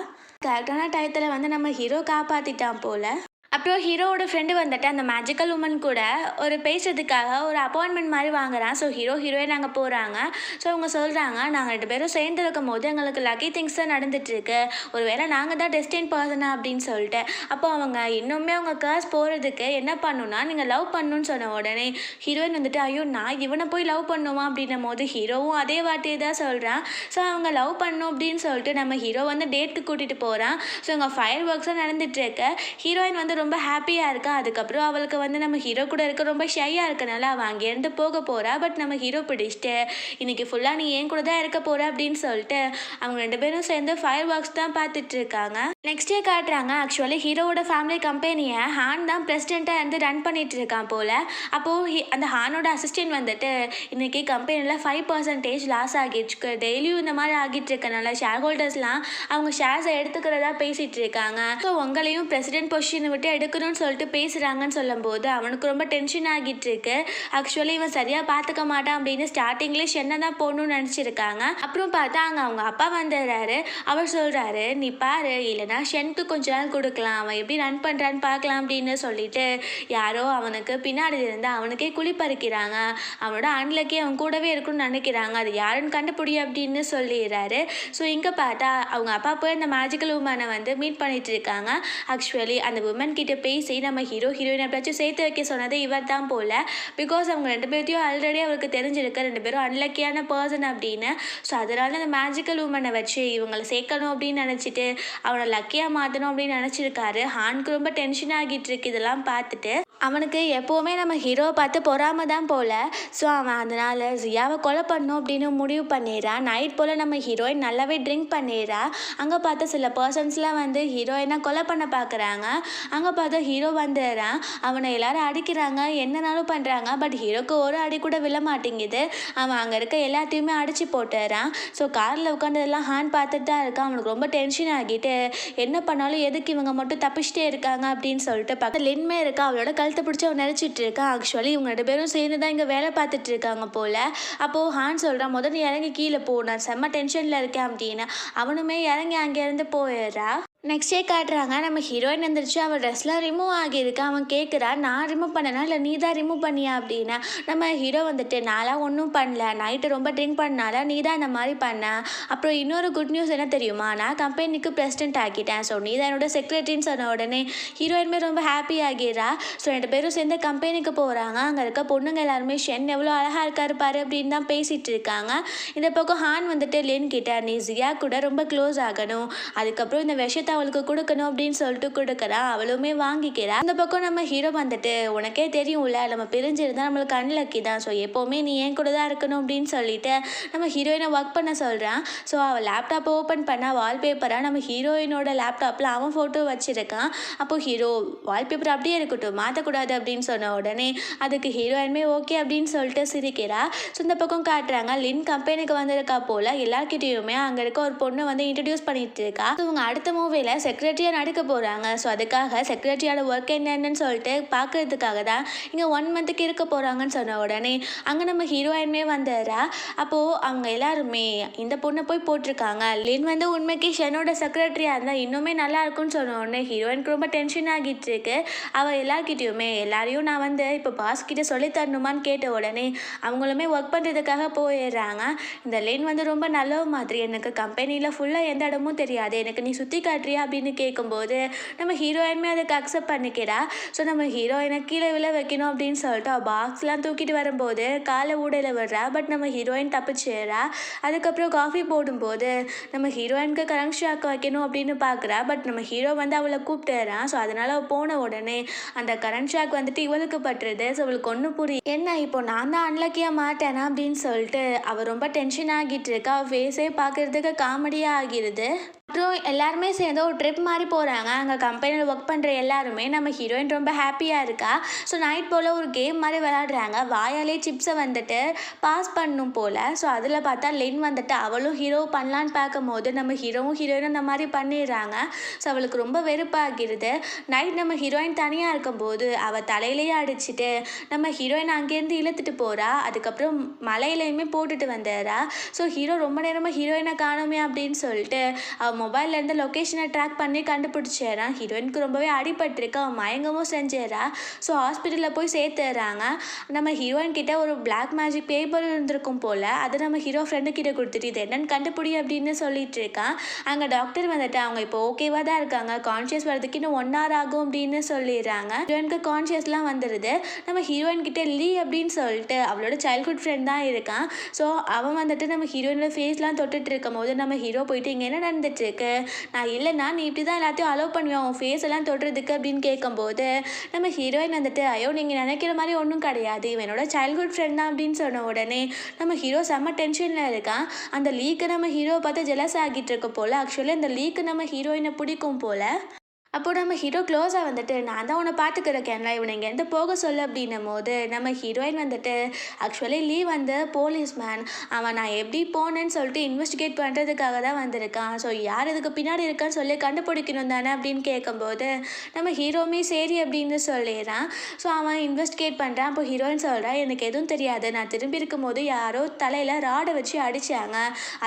கரெக்டான டயத்தில் வந்து நம்ம ஹீரோ காப்பாற்றிட்டான் போல். அப்புறம் ஹீரோவோட ஃப்ரெண்டு வந்துட்டு அந்த மேஜிக்கல் உமன் கூட ஒரு பேசுறதுக்காக ஒரு அப்பாயின்மெண்ட் மாதிரி வாங்குறான். ஸோ ஹீரோயின் அங்கே போகிறாங்க. ஸோ அவங்க சொல்கிறாங்க நாங்கள் 2 பேரும் சேர்ந்து இருக்கும் போது எங்களுக்கு லக்கி திங்ஸ் தான் நடந்துட்டுருக்கு, ஒரு வேளை நாங்கள் தான் டெஸ்டின் பர்சனா அப்படின்னு சொல்லிட்டு. அப்போ அவங்க இன்னுமே அவங்க கர்ஸ் போகிறதுக்கு என்ன பண்ணணும்னா நீங்கள் லவ் பண்ணணும்னு சொன்ன உடனே ஹீரோயின் வந்துட்டு ஐயோ நான் இவனை போய் லவ் பண்ணுமா அப்படின்னும் போது ஹீரோவும் அதே வார்த்தையை தான் சொல்கிறான். ஸோ அவங்க லவ் பண்ணணும் அப்படின்னு சொல்லிட்டு நம்ம ஹீரோ வந்து டேட்டுக்கு கூட்டிகிட்டு போகிறான். ஸோ இங்கே ஃபயர் ஒர்க்ஸாக நடந்துட்டுருக்கு. ஹீரோயின் வந்து ரொம்ப ஹாப்பியாக இருக்கா. அதுக்கப்புறம் அவளுக்கு வந்து நம்ம ஹீரோ கூட இருக்க ரொம்ப ஷையாக இருக்கனால அவள் அங்கேருந்து போக போகிறா. பட் நம்ம ஹீரோ பிடிச்சிட்டு இன்றைக்கி ஃபுல்லாக நீ ஏன் கூட தான் இருக்க போகிற அப்படின்னு சொல்லிட்டு அவங்க 2 பேரும் சேர்ந்து ஃபயர் ஒர்க்ஸ் தான் பார்த்துட்டு இருக்காங்க. நெக்ஸ்ட் டே காட்டுறாங்க. ஆக்சுவலி ஹீரோவோட ஃபேமிலி கம்பெனியை ஹான் தான் பிரசிடெண்ட்டாக இருந்து ரன் பண்ணிட்டு இருக்கான் போல். அப்போது அந்த ஹானோட அசிஸ்டன்ட் வந்துட்டு இன்றைக்கி கம்பெனியில் 5% லாஸ் ஆகிட்டு டெய்லியும் இந்த மாதிரி ஆகிட்டு இருக்கனால ஷேர் ஹோல்டர்ஸ்லாம் அவங்க ஷேர்ஸை எடுத்துக்கிறதா பேசிகிட்டு இருக்காங்க. ஸோ உங்களையும் பிரசிடென்ட் பொசிஷனை விட்டு எடுக்கணும்னு சொல்லிட்டு பேசுகிறாங்கன்னு சொல்லும்போது அவனுக்கு ரொம்ப டென்ஷன் ஆகிட்டு இருக்கு. ஆக்சுவலி இவன் சரியாக பார்த்துக்க மாட்டான் அப்படின்னு ஸ்டார்டிங்லேயே ஷென்னை தான் போகணும்னு நினச்சிருக்காங்க. அப்புறம் பார்த்தா அங்கே அவங்க அப்பா வந்துடுறாரு. அவர் சொல்கிறாரு நீ பாரு, இல்லைனா ஷென்க்கு கொஞ்ச நாள் கொடுக்கலாம், அவன் எப்படி ரன் பண்ணுறான்னு பார்க்கலாம் அப்படின்னு சொல்லிட்டு யாரோ அவனுக்கு பின்னாடி இருந்து அவனுக்கே குழி பறிக்கிறாங்க. அவனோட அன்லக்கி அவன் கூடவே இருக்குன்னு நினைக்கிறாங்க, அது யாருன்னு கண்டுபிடி அப்படின்னு சொல்லிடுறாரு. ஸோ இங்கே பார்த்தா அவங்க அப்பா போய் அந்த மேஜிக்கல் உமனை வந்து மீட் பண்ணிட்டு இருக்காங்க. ஆக்சுவலி அந்த உமன் கிட்ட பேசி நம்ம ஹீரோயின் எப்படியாச்சும் சேர்த்து வைக்க சொன்னது இவர் தான் போல். பிகாஸ் அவங்க 2 பேர்த்தையும் ஆல்ரெடி அவருக்கு தெரிஞ்சிருக்கு 2 பேரும் அன்லக்கியான பர்சன் அப்படின்னு. ஸோ அதனால அந்த மேஜிக்கல் உமனை வச்சு இவங்களை சேர்க்கணும் அப்படின்னு நினச்சிட்டு அவனை லக்கியாக மாற்றணும் அப்படின்னு நினச்சிருக்காரு. ஹானுக்கு ரொம்ப டென்ஷன் ஆகிட்டு இருக்கு இதெல்லாம் பார்த்துட்டு. அவனுக்கு எப்போவுமே நம்ம ஹீரோவை பார்த்து பொறாம தான் போல். ஸோ அவன் அதனால் ஜியாவை கொலை பண்ணணும் அப்படின்னு முடிவு பண்ணிடுறான். நைட் போல் நம்ம ஹீரோயின் நல்லாவே ட்ரிங்க் பண்ணிடுறா. அங்கே பார்த்து சில பர்சன்ஸ்லாம் வந்து ஹீரோயினை கொலை பண்ண பார்க்குறாங்க. அங்கே பார்த்தா ஹீரோ வந்துடுறான். அவனை எல்லாரும் அடிக்கிறாங்க, என்னனாலும் பண்ணுறாங்க. பட் ஹீரோக்கு ஒரு அடி கூட விழ மாட்டேங்குது. அவன் அங்கே இருக்க எல்லாத்தையுமே அடித்து போட்டுறான். ஸோ காரில் உட்காந்ததெல்லாம் ஹான் பார்த்துட்டு தான் இருக்கான். அவனுக்கு ரொம்ப டென்ஷன் ஆகிட்டு என்ன பண்ணாலும் எதுக்கு இவங்க மட்டும் தப்பிச்சிட்டே இருக்காங்க அப்படின்னு சொல்லிட்டு பக்கத்தில் லின்மே இருக்கா. அவளோட கழுத்தை பிடிச்சி அவன் நினச்சிட்டு இருக்கான். ஆக்சுவலி இவங்க 2 பேரும் சேர்ந்து தான் இங்கே வேலை பார்த்துட்டு இருக்காங்க போல். அப்போது ஹான் சொல்கிறான் முதல்ல இறங்கி கீழே போ, நான் செம்ம டென்ஷனில் இருக்கேன் அப்படின்னு. அவனுமே இறங்கி அங்கேருந்து போயிடுறா. நெக்ஸ்ட் டே காட்டுறாங்க நம்ம ஹீரோயின் வந்துருச்சு. அவள் ட்ரெஸ்லாம் ரிமூவ் ஆகியிருக்கு. அவன் கேட்குறான் நான் ரிமூவ் பண்ணனா இல்லை நீ தான் ரிமூவ் பண்ணியா அப்படின்னு. நம்ம ஹீரோ வந்துட்டு நான்லாம் ஒன்றும் பண்ணல, நைட்டு ரொம்ப ட்ரிங்க் பண்ணனால நீ தான் இந்த மாதிரி பண்ண. அப்புறம் இன்னொரு குட் நியூஸ் என்ன தெரியுமா, நான் கம்பெனிக்கு பிரசிடென்ட் ஆக்கிட்டேன். ஸோ நீ தான் என்னோட செக்ரட்டரின்னு சொன்ன உடனே ஹீரோயின்மே ரொம்ப ஹாப்பி ஆகிடுறா. ஸோ 2 பேரும் சேர்ந்து கம்பெனிக்கு போகிறாங்க. அங்கே இருக்க பொண்ணுங்க எல்லாருமே ஷென் எவ்வளோ அழகாக இருக்காரு பாரு அப்படின்னு தான் பேசிகிட்டு இருக்காங்க. இந்த பக்கம் ஹான் வந்துட்டு லின் கிட்ட நீ ஜியா கூட ரொம்ப க்ளோஸ் ஆகணும், அதுக்கப்புறம் இந்த விஷயத்தை அவளுக்கு கொடுக்கணும் அப்படின்னு சொல்லிட்டு கொடுக்குறா. அவளுமே வாங்கிக்கிறா. அந்த பக்கம் நம்ம ஹீரோ வந்துட்டு உனக்கே தெரியும்ல நம்ம பிரிஞ்சிருந்தா நம்மளுக்கு அன்லக்கி தான், ஸோ எப்போவுமே நீ ஏன் கூட தான் இருக்கணும் அப்படின்னு சொல்லிட்டு நம்ம ஹீரோயினை ஒர்க் பண்ண சொல்கிறான். ஸோ அவள் லேப்டாப்பை ஓப்பன் பண்ணால் வால்பேப்பராக நம்ம ஹீரோயினோட லேப்டாப்பில் அவன் ஃபோட்டோ வச்சுருக்கான். அப்போது ஹீரோ வால்பேப்பர் அப்படியே இருக்கட்டும் மாற்றக்கூடாது அப்படின்னு சொன்ன உடனே அதுக்கு ஹீரோயின்மே ஓகே அப்படின்னு சொல்லிட்டு சிரிக்கிறா. ஸோ இந்த பக்கம் காட்டுறாங்க லின் கம்பெனிக்கு வந்திருக்கா போல். எல்லார்கிட்டையுமே அங்கே இருக்க ஒரு பொண்ணு வந்து இன்ட்ரடியூஸ் பண்ணிட்டு இருக்கா. ஸோ இவங்க அடுத்த மூவியில் செக்ரட்டரியாக நடிக்க போகிறாங்க. ஸோ அதுக்காக செக்ரட்டரியோட ஒர்க் என்னன்னு சொல்லிட்டு பார்க்கறதுக்காக தான் இங்கே 1 மந்த்துக்கு இருக்க போகிறாங்கன்னு சொன்ன உடனே அங்கே நம்ம ஹீரோயின்மே வந்துடுறா. அப்போது அவங்க எல்லாருமே இந்த பொண்ணை போய் போட்டிருக்காங்க. லின் வந்து உண்மைக்கு ஷெனோட செக்ரட்டரியாக இருந்தால் இன்னுமே நல்லா இருக்கும்னு சொன்ன உடனே ஹீரோயினுக்கு ரொம்ப டென்ஷன் ஆகிட்டு இருக்கு. அவள் எல்லார்கிட்டையுமே எல்லாரையும் நான் வந்து இப்போ பாஸ் கிட்ட சொல்லி தரணுமான்னு கேட்ட உடனே அவங்களுமே ஒர்க் பண்ணுறதுக்காக போயிடுறாங்க. இந்த லின் வந்து ரொம்ப நல்ல மாதிரி எனக்கு கம்பெனியில் ஃபுல்லாக எந்த இடமும் தெரியாது, எனக்கு நீ சுற்றி காட்டுறியா அப்படின்னு கேட்கும்போது நம்ம ஹீரோயின்மே அதுக்கு அக்செப்ட் பண்ணிக்கிறா. ஸோ நம்ம ஹீரோயினை கீழே விழ வைக்கணும் அப்படின்னு சொல்லிட்டு பாக்ஸ்லாம் தூக்கிட்டு வரும்போது காலை ஊடையில் விடுறா. பட் நம்ம ஹீரோயின் தப்பிச்சிடுறா. அதுக்கப்புறம் காஃபி போடும்போது நம்ம ஹீரோயினுக்கு கரண்ட் ஷாக் வைக்கணும் அப்படின்னு பார்க்குறா. பட் நம்ம ஹீரோ வந்து அவளை கூப்பிட்டுறான். ஸோ அதனால் அவள் போன உடனே அந்த கரண்ட் ஷாக் வந்துட்டு இவளுக்கு பட்டுருது. ஸோ அவளுக்கு ஒன்றும் புரியும் என்ன இப்போ நான் தான் அன்லக்கியாக மாட்டேனா அப்படின்னு சொல்லிட்டு அவள் ரொம்ப டென்ஷன் ஆகிட்டு இருக்கா. அவள் ஃபேஸே பார்க்குறதுக்கு காமெடியாக ஆகிடுது. அப்புறம் எல்லாருமே சேர்ந்து ஒரு ட்ரிப் மாதிரி போகிறாங்க. அங்கே கம்பெனியில் ஒர்க் பண்ணுற எல்லாருமே நம்ம ஹீரோயின் ரொம்ப ஹாப்பியாக இருக்கா. ஸோ நைட் போல் ஒரு கேம் மாதிரி விளையாடுறாங்க. வாயாலே சிப்ஸை வந்துட்டு பாஸ் பண்ணும் போல். ஸோ அதில் பார்த்தா லின் வந்துட்டு அவளும் ஹீரோ பண்ணலான்னு பார்க்கும்போது நம்ம ஹீரோவும் ஹீரோயினும் அந்த மாதிரி பண்ணிடுறாங்க. ஸோ அவளுக்கு ரொம்ப வெறுப்பாகிடுது. நைட் நம்ம ஹீரோயின் தனியாக இருக்கும்போது அவள் தலையிலேயே அடிச்சுட்டு நம்ம ஹீரோயின் அங்கேருந்து இழுத்துட்டு போகிறா. அதுக்கப்புறம் மலையிலையுமே போட்டுட்டு வந்துடுறா. ஸோ ஹீரோ ரொம்ப நேரமாக ஹீரோயினை காணுமே அப்படின்னு சொல்லிட்டு அவள் மொபைல்லேருந்து லொக்கேஷனை ட்ராக் பண்ணி கண்டுபிடிச்சிடுறான். ஹீரோயினுக்கு ரொம்பவே அடிபட்டிருக்கு. அவன் மயங்கமும் செஞ்சிடறா. ஸோ ஹாஸ்பிட்டலில் போய் சேர்த்துறாங்க. நம்ம ஹீரோயின் கிட்ட ஒரு பிளாக் மேஜிக் பேப்பர் இருந்திருக்கும் போல். அதை நம்ம ஹீரோ ஃப்ரெண்டு கிட்ட கொடுத்துட்டு இது என்னன்னு கண்டுபிடி அப்படின்னு சொல்லிட்டு இருக்கான். அங்கே டாக்டர் வந்துட்டு அவங்க இப்போ ஓகேவாக தான் இருக்காங்க, கான்ஷியஸ் வரதுக்கு இன்னும் 1 hour ஆகும் அப்படின்னு சொல்லிடுறாங்க. ஹீரோயினுக்கு கான்ஷியஸ்லாம் வந்துடுது. நம்ம ஹீரோயின் கிட்ட லீ அப்படின்னு சொல்லிட்டு அவளோட சைல்ட்ஹுட் ஃப்ரெண்ட் தான் இருக்கான். ஸோ அவன் வந்துட்டு நம்ம ஹீரோயினோட ஃபேஸ்லாம் தொட்டுட்டு இருக்கும் போது நம்ம ஹீரோ போயிட்டு இங்கே என்ன நடந்துட்டு நான் இல்லைன்னா நீ இப்படி தான் எல்லாத்தையும் அலோவ் பண்ணுவேன் உன் ஃபேஸ் எல்லாம் தொடுறதுக்கு அப்படின்னு கேட்கும்போது நம்ம ஹீரோயின் வந்துட்டு ஐயோ நீங்கள் நினைக்கிற மாதிரி ஒன்றும் கிடையாது, இவனோட சைல்ட்ஹுட் ஃப்ரெண்ட் தான் அப்படின்னு சொன்ன உடனே நம்ம ஹீரோ செம்ம டென்ஷனில் இருக்கான். அந்த லீக்கு நம்ம ஹீரோவை பார்த்து ஜெலஸ் ஆகிட்டு இருக்க போல். ஆக்சுவலி அந்த லீக்கு நம்ம ஹீரோயினை பிடிக்கும் போல். அப்போது நம்ம ஹீரோ க்ளோஸாக வந்துட்டு நான் தான் உன்னை பார்த்துக்கிறக்கேன்ல இவனை இங்கேருந்து போக சொல்ல அப்படின்னும் போது நம்ம ஹீரோயின் வந்துட்டு ஆக்சுவலி லீ வந்து போலீஸ்மேன், அவன் நான் எப்படி போனேன்னு சொல்லிட்டு இன்வெஸ்டிகேட் பண்ணுறதுக்காக தான் வந்திருக்கான். ஸோ யார் இதுக்கு பின்னாடி இருக்கான்னு சொல்லி கண்டுபிடிக்கணும் தானே அப்படின்னு கேட்கும்போது நம்ம ஹீரோமே சரி அப்படின்னு சொல்லிடுறான். ஸோ அவன் இன்வெஸ்டிகேட் பண்ணுறான். அப்போ ஹீரோயின் சொல்கிறான் எனக்கு எதுவும் தெரியாது, நான் திரும்பி இருக்கும்போது யாரோ தலையில் ராடை வச்சு அடித்தாங்க,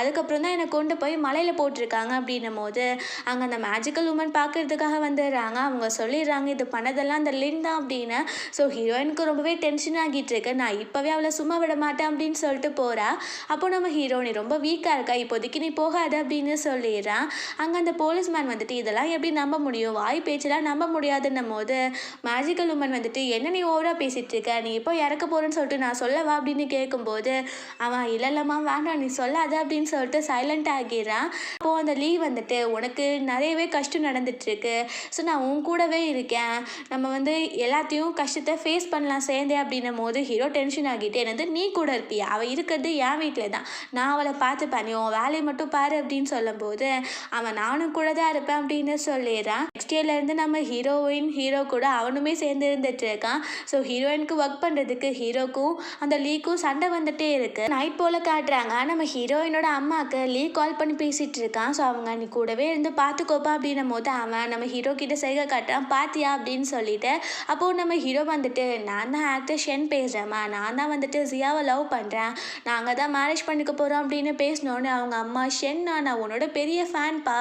அதுக்கப்புறம் தான் என்னை கொண்டு போய் மலையில் போட்டிருக்காங்க அப்படின்னும் போது அங்கே அந்த மேஜிக்கல் உமன் பார்க்குறதுக்காக பேசுறதுக்காக வந்துடுறாங்க. அவங்க சொல்லிடுறாங்க இது பண்ணதெல்லாம் அந்த லின் தான் அப்படின்னு. ஸோ ஹீரோயினுக்கு ரொம்பவே டென்ஷன் ஆகிட்டு இருக்கு. நான் இப்போவே அவளை சும்மா விட மாட்டேன் அப்படின்னு சொல்லிட்டு போகிறா. அப்போ நம்ம ஹீரோ நீ ரொம்ப வீக்காக இருக்கா, இப்போதைக்கு நீ போகாத அப்படின்னு சொல்லிடுறான். அங்கே அந்த போலீஸ்மேன் வந்துட்டு இதெல்லாம் எப்படி நம்ப முடியும், வாய் பேச்செல்லாம் நம்ப முடியாதுன்னும் போது மேஜிக்கல் உமன் வந்துட்டு என்ன நீ ஓவராக பேசிகிட்டு இருக்க, நீ இப்போ இறக்க போகிறேன்னு சொல்லிட்டு நான் சொல்லவா அப்படின்னு கேட்கும்போது அவன் இல்லைல்லம்மா வேண்டாம் நீ சொல்லாத அப்படின்னு சொல்லிட்டு சைலண்ட் ஆகிடுறான். அப்போது அந்த லீவ் வந்துட்டு உனக்கு நிறையவே கஷ்டம் நடந்துட்டுருக்கு, ஸோ நான் உன் கூடவே இருக்கேன், நம்ம வந்து எல்லாத்தையும் கஷ்டத்தை ஃபேஸ் பண்ணலாம் சேர்ந்தே அப்படின்னும் போது ஹீரோ டென்ஷன் ஆகிட்டு என்னது நீ கூட இருப்பியா, அவள் இருக்கிறது என் வீட்டில் தான், நான் அவளை பார்த்துப்பேன், நீ உன் வேலையை மட்டும் பாரு அப்படின்னு சொல்லும்போது அவன் நானும் கூட தான் இருப்பேன் அப்படின்னு சொல்லிடுறான். நெக்ஸ்ட் இயர்லேருந்து நம்ம ஹீரோ கூட அவனுமே சேர்ந்து இருந்துட்டு இருக்கான். ஸோ ஹீரோயினுக்கு ஒர்க் பண்ணுறதுக்கு ஹீரோக்கும் அந்த லீக்கும் சண்டை வந்துட்டே இருக்கு. நைட் போல் காட்டுறாங்க. நம்ம ஹீரோயினோட அம்மாவுக்கு லீ கால் பண்ணி பேசிகிட்டு இருக்கான். ஸோ அவங்க நீ கூடவே இருந்து பார்த்துக்கோப்பா அப்படின்னும் போது அவன் நம்ம ஹீரோ கிட்ட செய்கை காட்டுறான் பாத்தியா அப்படின்னு சொல்லிட்டு. அப்போது நம்ம ஹீரோ வந்துட்டு நான் தான் ஆக்டர் ஷென் பேசுகிறேம்மா, நான் தான் வந்துட்டு ஜியாவை லவ் பண்ணுறேன், நாங்கள் தான் மேரேஜ் பண்ணிக்க போகிறோம் அப்படின்னு பேசினோன்னு அவங்க அம்மா ஷென்னா நான் உன்னோட பெரிய ஃபேன்பா,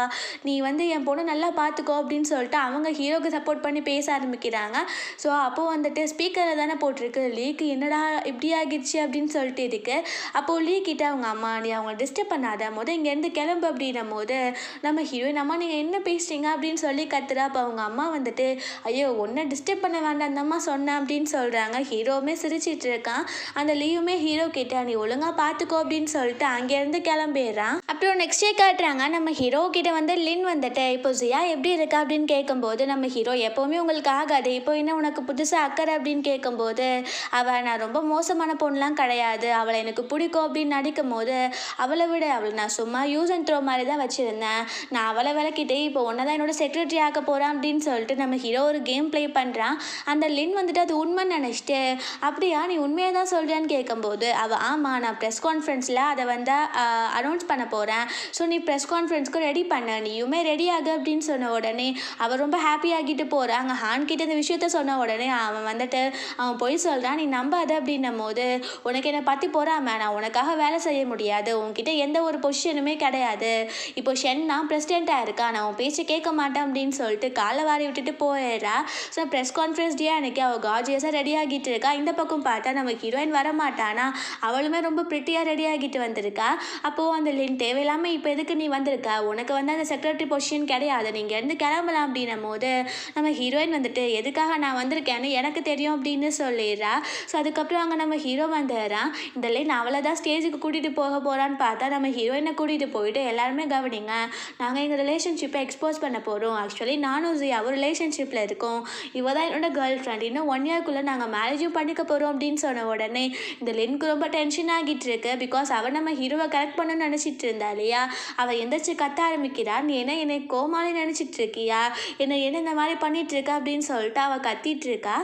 நீ வந்து என் பொண்ணு நல்லா பார்த்துக்கோ அப்படின்னு சொல்லிட்டு அவங்க ஹீரோக்கு சப்போர்ட் பண்ணி பேச ஆரம்பிக்கிறாங்க. ஸோ அப்போது வந்துட்டு ஸ்பீக்கரில் தானே போட்டிருக்கு லீக்கு என்னடா இப்படி ஆகிடுச்சு அப்படின்னு சொல்லிட்டு இருக்கு. அப்போது லீ கிட்ட அவங்க அம்மா நீ அவங்க டிஸ்டர்ப் பண்ணாத இங்கேருந்து கிளம்பு அப்படின்னும் போது நம்ம ஹீரோயின் அம்மா நீங்கள் என்ன பேசுறீங்க அப்படின்னு சொல்லி கத்துறா. அப்போ அவங்க அம்மா வந்துட்டு ஐயோ ஒன்றை டிஸ்டர்ப் பண்ண வேண்டாம் அந்த அம்மா சொன்னேன் அப்படின்னு சொல்கிறாங்க. ஹீரோவுமே சிரிச்சிட்டு இருக்கான். அந்த லீவுமே ஹீரோ கிட்ட நீ ஒழுங்காக பார்த்துக்கோ அப்படின்னு சொல்லிட்டு அங்கேருந்து கிளம்பிடுறான். அப்புறம் நெக்ஸ்ட் டே காட்டுறாங்க. நம்ம ஹீரோ கிட்ட வந்து லின் வந்துட்டு இப்போ ஜியா எப்படி இருக்கா அப்படின்னு கேட்கும்போது நம்ம ஹீரோ எப்போவுமே உங்களுக்கு ஆகாது, இப்போ என்ன உனக்கு புதுசாக அக்கறை அப்படின்னு கேட்கும்போது அவள் நான் ரொம்ப மோசமான பொண்ணுலாம் கிடையாது, அவளை எனக்கு பிடிக்கும் அப்படின்னு நடிக்கும் போது அவளை விட அவளை நான் சும்மா யூஸ் அண்ட் த்ரோ மாதிரி தான் வச்சுருந்தேன், நான் அவளை விளக்கிட்டே இப்போ ஒன்றை தான் என்னோட செக்ரட்டரி ஆக்க போகிறான் அப்படின்னு சொல்லிட்டு நம்ம ஹீரோ ஒரு கேம் ப்ளே பண்ணுறான். அந்த லின் வந்துட்டு அது உண்மைன்னு நினச்சிட்டு அப்படியா நீ உண்மையை தான் சொல்கிறான்னு கேட்கும்போது அவள் ஆமாம் நான் ப்ரெஸ் கான்ஃபரன்ஸில் அதை வந்து அனௌன்ஸ் பண்ண போகிறேன், ஸோ நீ ப்ரெஸ் கான்ஃபரன்ஸ்க்கு ரெடி பண்ண, நீயுமே ரெடி ஆகு அப்படின்னு சொன்ன உடனே அவள் ரொம்ப ஹாப்பி ஆகிட்டு போகிறாங்க. ஹான் கிட்ட இந்த விஷயத்த சொன்ன உடனே அவன் வந்துட்டு அவன் போய் சொல்கிறான் நீ நம்பாத அப்படின்னும் போது உனக்கு என்னை பற்றி போகிறாம நான் உனக்காக வேலை செய்ய முடியாது, உன்கிட்ட எந்த ஒரு பொசிஷனுமே கிடையாது, இப்போ ஷென் தான் பிரசிடெண்ட்டாக இருக்கா, நான் உன் பேச்சு கேட்க மாட்டேன் அப்படின்னு சொல்லிட்டு காலை வாரி விட்டுட்டு போயிடுறா. ஸோ ப்ரெஸ் கான்ஃபரன்ஸ் டே அன்னைக்கு அவள் கார்ஜியஸாக ரெடி ஆகிட்டு இருக்கா. இந்த பக்கம் பார்த்தா நம்ம ஹீரோயின் வர மாட்டானா, அவளுமே ரொம்ப ப்ரிட்டியாக ரெடி ஆகிட்டு வந்திருக்கா. அப்போது அந்த லின் தேவையில்லாமல் இப்போ எதுக்கு நீ வந்திருக்க, உனக்கு வந்து அந்த செக்ரட்டரி பொசிஷன் கிடையாது, நீங்கள் இருந்து கிளம்பலாம் அப்படின்னும் போது நம்ம ஹீரோயின் வந்துட்டு எதுக்காக நான் வந்திருக்கேன்னு எனக்கு தெரியும் அப்படின்னு சொல்லிடுறா. ஸோ அதுக்கப்புறம் அங்கே நம்ம ஹீரோ வந்துடுறான். இந்த லின் அவளை தான் ஸ்டேஜுக்கு கூட்டிகிட்டு போக போகிறான்னு பார்த்தா நம்ம ஹீரோயினை கூட்டிகிட்டு போயிட்டு எல்லாருமே கவனிங்க, நாங்கள் எங்கள் ரிலேஷன்ஷிப்பை எக்ஸ்போஸ் பண்ண போகிறோம், ஆக்சுவலி நானும் ஜியாவும் ரிலேஷன்ஷிப்பில் இருக்கோம், இவ தான் என்னோட கேர்ள் ஃப்ரெண்ட், இன்னும் 1 இயர்க்குள்ளே நாங்கள் மேரேஜும் பண்ணிக்க போகிறோம் அப்படின்னு சொன்ன உடனே இந்த லின்க்கு ரொம்ப டென்ஷன் ஆகிட்டு இருக்கு. பிகாஸ் அவள் நம்ம ஹீரோவை கரெக்ட் பண்ணணும்னு நினச்சிட்டு இருந்தா இல்லையா, அவள் எந்திரிச்சு கத்த ஆரம்பிக்கிறா, நீ என்ன என்னை கோமாளி நினச்சிட்டு இருக்கியா, என்ன இந்த மாதிரி பண்ணிட்டு இருக்கா அப்படின்னு சொல்லிட்டு அவள் கத்திட்டு இருக்கா.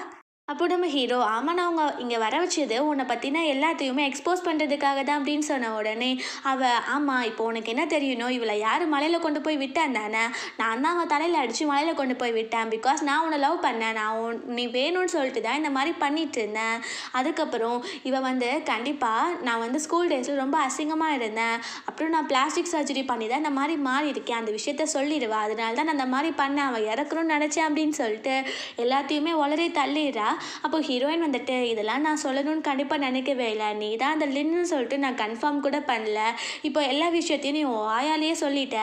அப்போ நம்ம ஹீரோ ஆமாம் நான் அவங்க இங்கே வர வச்சது உன்னை பற்றினா எல்லாத்தையுமே எக்ஸ்போஸ் பண்ணுறதுக்காக தான் அப்படின்னு சொன்ன உடனே அவள் ஆமாம் இப்போ உனக்கு என்ன தெரியணும், இவளை யார் மலையில் கொண்டு போய் விட்டேன் தானே, நான் தான் அவன் தலையில் அடித்து மலையில் கொண்டு போய் விட்டேன், பிகாஸ் நான் உன்னை லவ் பண்ணேன், நான் நீ வேணும்னு சொல்லிட்டு தான் இந்த மாதிரி பண்ணிட்டு இருந்தேன். அதுக்கப்புறம் இவள் வந்து கண்டிப்பாக நான் வந்து ஸ்கூல் டேஸில் ரொம்ப அசிங்கமாக இருந்தேன், அப்புறம் நான் பிளாஸ்டிக் சர்ஜரி பண்ணி தான் இந்த மாதிரி மாறி இருக்கேன், அந்த விஷயத்த சொல்லிடுவா, அதனால தான் நான் அந்த மாதிரி பண்ணேன், அவள் இறக்கணும்னு நினச்சேன் அப்படின்னு சொல்லிட்டு எல்லாத்தையுமே உளறி தள்ளிடுறா. அப்போ ஹீரோயின் வந்துட்டு இதெல்லாம் நான் சொல்லணும்னு கண்டிப்பாக நினைக்கவே இல்லை, நீ தான் அந்த லின்னு சொல்லிட்டு நான் கன்ஃபார்ம் கூட பண்ணல, இப்போ எல்லா விஷயத்தையும் நீ வாயாலேயே சொல்லிட்ட,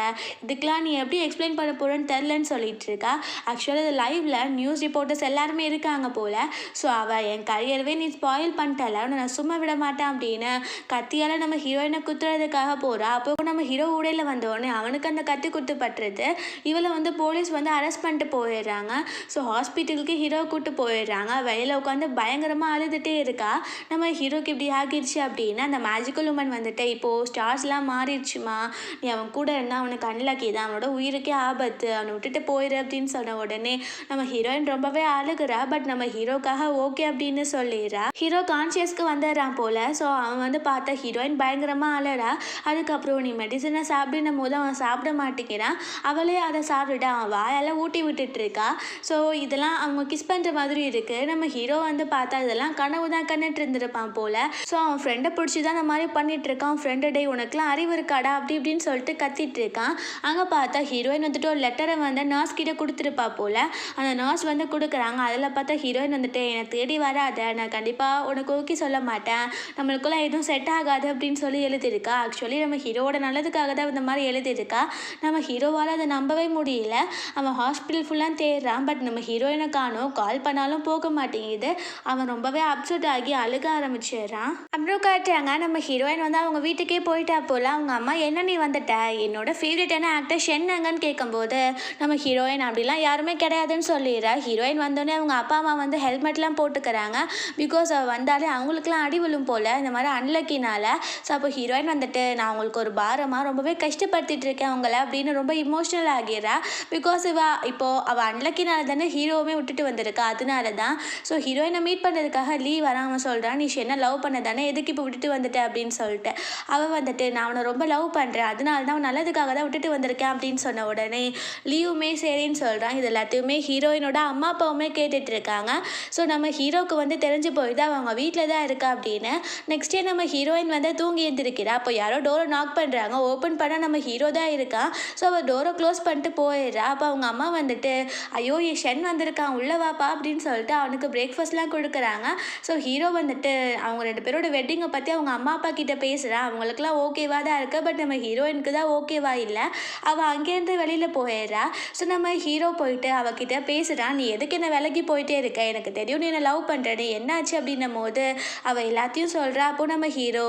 இதுக்கெலாம் நீ எப்படி எக்ஸ்பிளைன் பண்ண போகிறேன்னு தெரிலன்னு சொல்லிட்டு இருக்கா. ஆக்சுவலாக இது லைவில் நியூஸ் ரிப்போர்ட்டர்ஸ் எல்லாருமே இருக்காங்க போல், ஸோ அவள் என் கரியரவே நீ ஸ்பாயில் பண்ணிட்டல, நான் சும்மா விட மாட்டேன் அப்படின்னு கத்தியால் நம்ம ஹீரோயினை குத்துறதுக்காக போகிறா. அப்போ நம்ம ஹீரோ ஊடையில் வந்தோடனே அவனுக்கு அந்த கத்தி குத்து பட்டுறது, இவளை வந்து போலீஸ் வந்து அரெஸ்ட் பண்ணிட்டு போயிடுறாங்க. ஸோ ஹாஸ்பிட்டலுக்கு ஹீரோ கூப்பிட்டு போயிடுறாங்க. வெளியில் உட்காந்து பயங்கரமாக அழுதுகிட்டே இருக்கா. நம்ம ஹீரோக்கு இப்படி ஆகிடுச்சு அப்படின்னா அந்த மேஜிக்கல் உமன் வந்துட்டு இப்போது ஸ்டார்ஸ்லாம் மாறிடுச்சுமா, நீ அவன் கூட இருந்தால் அவனுக்கு அன்லக்கி தான், அவனோட உயிருக்கே ஆபத்து, அவனை விட்டுட்டு போயிடு அப்படின்னு சொன்ன உடனே நம்ம ஹீரோயின் ரொம்பவே அழுகிறா. பட் நம்ம ஹீரோக்காக ஓகே அப்படின்னு சொல்லிடுறா. ஹீரோ கான்சியஸ்க்கு வந்துடுறான் போல். ஸோ அவன் வந்து பார்த்தா ஹீரோயின் பயங்கரமாக அழறா. அதுக்கப்புறம் நீ மெடிசனை சாப்பிடும் போது அவன் சாப்பிட மாட்டேங்கிறான், அவளே அதை சாப்பிட்டுட்டு அவன் வாயால் ஊட்டி விட்டுட்டு இருக்கா. ஸோ இதெல்லாம் அவங்க கிஸ் பண்ணுற மாதிரி இருக்குது. நம்ம ஹீரோ வந்து பார்த்தா இதெல்லாம் கனவு தான் கண்டுட்டு இருந்திருப்பான் போல. ஸோ அவன் ஃப்ரெண்டை பிடிச்சி தான் இந்த மாதிரி பண்ணிட்டு இருக்கான். ஃப்ரெண்டு டே உனக்குலாம் அறிவு இருக்காடா அப்படி இப்படின்னு சொல்லிட்டு கத்திட்டு இருக்கான். அங்கே பார்த்தா ஹீரோயின் வந்துட்டு ஒரு லெட்டரை வந்து நர்ஸ் கிட்ட கொடுத்துருப்பா போல. அந்த நர்ஸ் வந்து கொடுக்குறாங்க. அதில் பார்த்தா ஹீரோயின் வந்துட்டு என்னை தேடி வராத, நான் கண்டிப்பாக உனக்கு ஓகே சொல்ல மாட்டேன், நம்மளுக்குள்ள எதுவும் செட் ஆகாது அப்படின்னு சொல்லி எழுதியிருக்கா. ஆக்சுவலி நம்ம ஹீரோவோட நல்லதுக்காக தான் இந்த மாதிரி எழுதியிருக்கா. நம்ம ஹீரோவால் அதை நம்பவே முடியல. அவன் ஹாஸ்பிட்டல் ஃபுல்லாக தேடுறான். பட் நம்ம ஹீரோயினை காணோம். கால் பண்ணாலும் போக மாட்டேங்குது. அவன் ரொம்பவே அப்செட் ஆகி அழுக ஆரம்பிச்சிடுறான். அப்புறம் காட்டுறாங்க நம்ம ஹீரோயின் வந்து அவங்க வீட்டுக்கே போயிட்டா போல. அவங்க அம்மா என்ன நீ வந்துட்ட, என்னோட ஃபேவரட்டான ஆக்டர் ஷென்னங்கன்னு கேட்கும்போது நம்ம ஹீரோயின் அப்படிலாம் யாருமே கிடையாதுன்னு சொல்லிடுறா. ஹீரோயின் வந்தோடனே அவங்க அப்பா அம்மா வந்து ஹெல்மெட்லாம் போட்டுக்கிறாங்க. பிகாஸ் அவள் வந்தாலே அவங்களுக்குலாம் அடி விழும் போல் இந்த மாதிரி அன்லக்கினால. ஸோ அப்போ ஹீரோயின் வந்துட்டு நான் அவங்களுக்கு ஒரு பாரமாக ரொம்பவே கஷ்டப்படுத்திட்டு இருக்கேன் அவங்கள அப்படின்னு ரொம்ப இமோஷ்னல் ஆகிடுறா. பிகாஸ் இப்போது அவள் அன்லக்கினால தானே ஹீரோவுமே விட்டுட்டு வந்திருக்கா. அதனால தான். ஸோ ஹீரோயினை மீட் பண்ணுறதுக்காக லீவ் வராமல் சொல்கிறான். நீ என்ன லவ் பண்ண தானே, எதுக்கு இப்போ விட்டுட்டு வந்துட்ட அப்படின்னு சொல்லிட்டு. அவள் வந்துட்டு நான் அவனை ரொம்ப லவ் பண்ணுறேன், அதனால தான் அவன் நல்லதுக்காக தான் விட்டுட்டு வந்திருக்கேன் அப்படின்னு சொன்ன உடனே லீவுமே சரின்னு சொல்கிறான். இது எல்லாத்தையுமே ஹீரோயினோட அம்மா அப்பாவுமே கேட்டுட்டு இருக்காங்க. ஸோ நம்ம ஹீரோவுக்கு வந்து தெரிஞ்சு போயிட்டு அவங்க வீட்டில் தான் இருக்கா அப்படின்னு. நெக்ஸ்ட் டே நம்ம ஹீரோயின் வந்து தூங்கி எழுந்திருக்கிறா. அப்போ யாரோ டோரை நாக் பண்ணுறாங்க. ஓப்பன் பண்ணால் நம்ம ஹீரோ தான் இருக்கான். ஸோ அவள் டோரை க்ளோஸ் பண்ணிட்டு போயிடுறா. அப்போ அவங்க அம்மா வந்துட்டு ஐயோ என் ஷென் வந்திருக்கான் உள்ளே வாப்பா அப்படின்னு சொல்லிட்டு அவனுக்கு பிரேக்ஃபாஸ்ட்லாம் கொடுக்குறாங்க. ஸோ ஹீரோ வந்துட்டு அவங்க 2 பேரோட வெட்டிங்கை பற்றி அவங்க அம்மா அப்பா கிட்ட பேசுகிறான். அவங்களுக்குலாம் ஓகேவா தான் இருக்குது. பட் நம்ம ஹீரோயினுக்கு தான் ஓகேவா இல்லை. அவள் அங்கேருந்து வெளியில் போயிடுறா. ஸோ நம்ம ஹீரோ போயிட்டு அவகிட்ட பேசுகிறான். நீ எதுக்கு என்ன விலகி போயிட்டே இருக்க, எனக்கு தெரியும் நீ என்ன லவ் பண்ணுறேன்னு, என்னாச்சு அப்படின்னும் போது அவள் எல்லாத்தையும் சொல்கிறா. அப்போ நம்ம ஹீரோ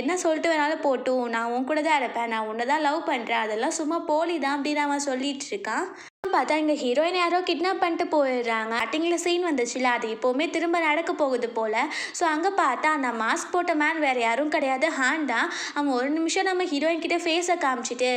என்ன சொல்லிட்டு வேணாலும் போட்டும், நான் உன் கூட தான் இருப்பேன், நான் உன்னை தான் லவ் பண்ணுறேன், அதெல்லாம் சும்மா போலி தான் அப்படின்னு அவன் சொல்லிட்டு இருக்கான். பார்த்தா இங்கே ஹீரோயின் யாரோ கிட்னாப் பண்ணிட்டு போயிடுறாங்க. ஸ்டார்டிங்கில் சீன் வந்துச்சுல, அது இப்போவுமே திரும்ப நடக்க போகுது போல். ஸோ அங்கே பார்த்தா அந்த மாஸ்க் போட்ட மேன் வேறு யாரும் கிடையாது, ஹான் தான். அவன் ஒரு நிமிஷம் நம்ம ஹீரோயின் கிட்ட ஃபேஸை காமிச்சிட்டு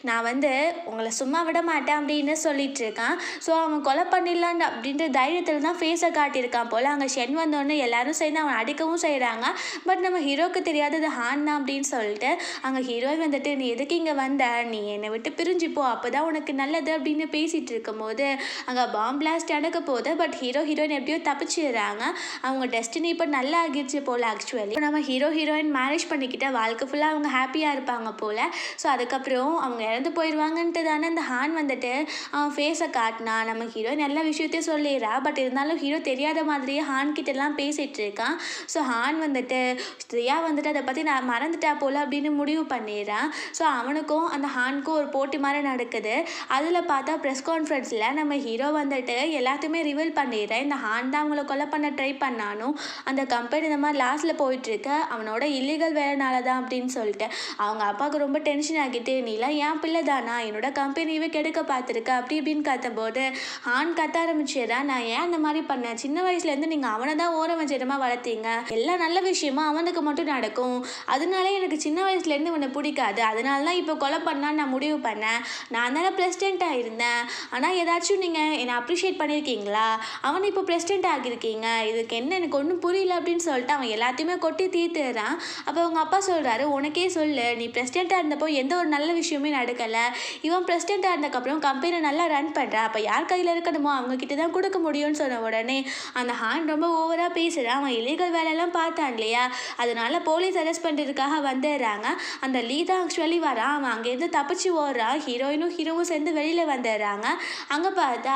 நான் வந்து உங்களை சும்மா விட மாட்டேன் அப்படின்னு சொல்லிட்டு இருக்கான். ஸோ அவன் கொலை பண்ணிடலான் அப்படின்ற தைரியத்தில் தான் ஃபேஸை காட்டியிருக்கான் போல். அங்கே ஷென் வந்தோடனே எல்லாரும் சேர்ந்து அவன் அடிக்கவும் செய்கிறாங்க. பட் நம்ம ஹீரோவுக்கு தெரியாதது ஹான் தான் அப்படின்னு சொல்லிட்டு அங்கே ஹீரோயின் வந்துட்டு நீ எதுக்கு இங்கே வந்த, நீ என்னை விட்டு பிரிஞ்சுப்போ, அப்போ தான் உனக்கு நல்லது அப்படின்னு பேசிட்டு இருக்கும்போது அங்கே பாம் பிளாஸ்ட் நடக்க போகுது. பட் ஹீரோயின் எப்படியோ தப்பிச்சிடுறாங்க. அவங்க டெஸ்டினி இப்போ நல்லா ஆகிடுச்சு போல். ஆக்சுவலி நம்ம ஹீரோயின் மேரேஜ் பண்ணிக்கிட்ட வாழ்க்கை ஃபுல்லாக அவங்க ஹாப்பியாக இருப்பாங்க போல். ஸோ அதுக்கப்புறம் அவங்க இறந்து போயிடுவாங்கன்ட்டு தானே இந்த ஹான் வந்துட்டு அவன் ஃபேஸை காட்டினா. நம்ம ஹீரோயின் எல்லா விஷயத்தையும் சொல்லிடுறா. பட் இருந்தாலும் ஹீரோ தெரியாத மாதிரியே ஹான் கிட்டலாம் பேசிகிட்டு இருக்கான். ஸோ ஹான் வந்துட்டு ஸ்ரீயா வந்துட்டு அதை பற்றி நான் மறந்துட்டா போல் அப்படின்னு முடிவு பண்ணிடுறான். ஸோ அவனுக்கும் அந்த ஹானுக்கும் ஒரு போட்டி மாதிரி நடக்குது. அதில் பார்த்தா ப்ரெஸ் கான்ஃபரன்ஸில் நம்ம ஹீரோ வந்துட்டு எல்லாத்தையுமே ரிவீல் பண்ணிடுறேன். இந்த ஹான் தான் அவங்கள கொலை பண்ண ட்ரை பண்ணானும், அந்த கம்பெனி இந்த மாதிரி லாஸ்ட்டில் போயிட்டுருக்கு, அவனோட இல்லீகல் வேலைனால தான் அப்படின்னு சொல்லிட்டு அவங்க அப்பாவுக்கு ரொம்ப டென்ஷன் ஆகிட்டு நீலாம் என் பிள்ளை தானா, என்னோட கம்பெனியவே கெடுக்க பார்த்துருக்க அப்படி இப்படின்னு கத்தும்போது ஹான் கத்த ஆரம்பிச்சிடுறான். நான் ஏன் அந்த மாதிரி பண்ணேன், சின்ன வயசுலேருந்து நீங்கள் அவனை தான் ஓரம் வச்சிடமாக வளர்த்தீங்க, எல்லா நல்ல விஷயமும் அவனுக்கு மட்டும் நடக்கும், அதனாலே எனக்கு சின்ன வயசுலேருந்து இவனை பிடிக்காது, அதனால தான் இப்போ கொலை பண்ணான்னு நான் முடிவு பண்ணேன், நான் தானே பிரசிடெண்ட்டாக இருந்தேன், ஆனால் ஏதாச்சும் நீங்கள் என்னை அப்ரிஷியேட் பண்ணியிருக்கீங்களா, அவனை இப்போ பிரசிடெண்ட் ஆகியிருக்கீங்க, இதுக்கு என்ன எனக்கு ஒன்றும் புரியல அப்படின்னு சொல்லிட்டு அவன் எல்லாத்தையுமே கொட்டி தீர்த்துறான். அப்போ அவங்க அப்பா சொல்கிறாரு உனக்கே சொல்லு, நீ பிரசிடெண்ட்டாக இருந்தப்போ எந்த ஒரு நல்ல விஷயமே நடக்கலை, இவன் பிரசிடெண்ட்டாக இருந்ததுக்கப்புறம் கம்பெனி நல்லா ரன் பண்ணுறான், அப்போ யார் கையில் இருக்கணுமோ அவங்கக்கிட்ட தான் கொடுக்க முடியும்னு சொன்ன உடனே அந்த ஹான் ரொம்ப ஓவராக பேசுகிறான். அவன் இல்லீகல் வேலையெல்லாம் பார்த்தான் இல்லையா, அதனால போலீஸ் அரெஸ்ட் பண்ணுறதுக்காக வந்துடுறாங்க. அந்த லீ தான் ஆக்சுவலி வரான். அவன் அங்கேருந்து தப்பிச்சு ஓடுறான். ஹீரோவும் சேர்ந்து வெளியில் வந்துடுறாங்க. அங்கே பார்த்தா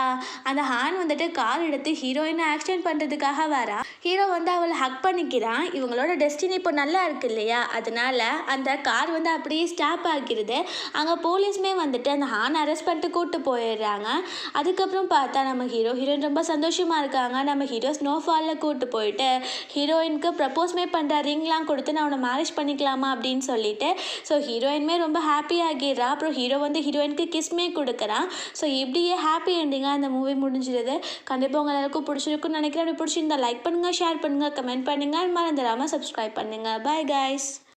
அந்த ஹான் வந்துட்டு கார் எடுத்து ஹீரோயினை ஆக்சிடென்ட் பண்ணுறதுக்காக வரா. ஹீரோ வந்து அவளை ஹக் பண்ணிக்கிறான். இவங்களோட டெஸ்டினி இப்போ நல்லா இருக்கு இல்லையா, அதனால அந்த கார் வந்து அப்படியே ஸ்டாப் ஆகிடுது. அங்கே போலீஸுமே வந்துட்டு அந்த ஹான் அரெஸ்ட் பண்ணிட்டு கூப்பிட்டு போயிடுறாங்க. அதுக்கப்புறம் பார்த்தா நம்ம ஹீரோயின் ரொம்ப சந்தோஷமாக இருக்காங்க. நம்ம ஹீரோ ஸ்னோஃபாலில் கூப்பிட்டு போயிட்டு ஹீரோயினுக்கு ப்ரப்போஸ்மே பண்ணுற ரிங்லாம் கொடுத்து நான் அவனை மேரேஜ் பண்ணிக்கலாமா அப்படின்னு சொல்லிட்டு ஸோ ஹீரோயினுமே ரொம்ப ஹாப்பி ஆகிடுறா. அப்புறம் ஹீரோ வந்து ஹீரோயினுக்கு கிஸ்மே கொடுக்குறான். ஸோ இப்படியே ஹாப்பி எண்டிங்காக அந்த மூவி முடிஞ்சிடுது. கண்டிப்பாக உங்கள் எல்லாருக்கும் பிடிச்சிருக்குன்னு நினைக்கிறேன். அப்படி பிடிச்சிருந்தா லைக் பண்ணுங்கள், ஷேர் பண்ணுங்கள், கமெண்ட் பண்ணுங்கள், மறந்துடாமல் சப்ஸ்கிரைப் பண்ணுங்கள். Bye guys.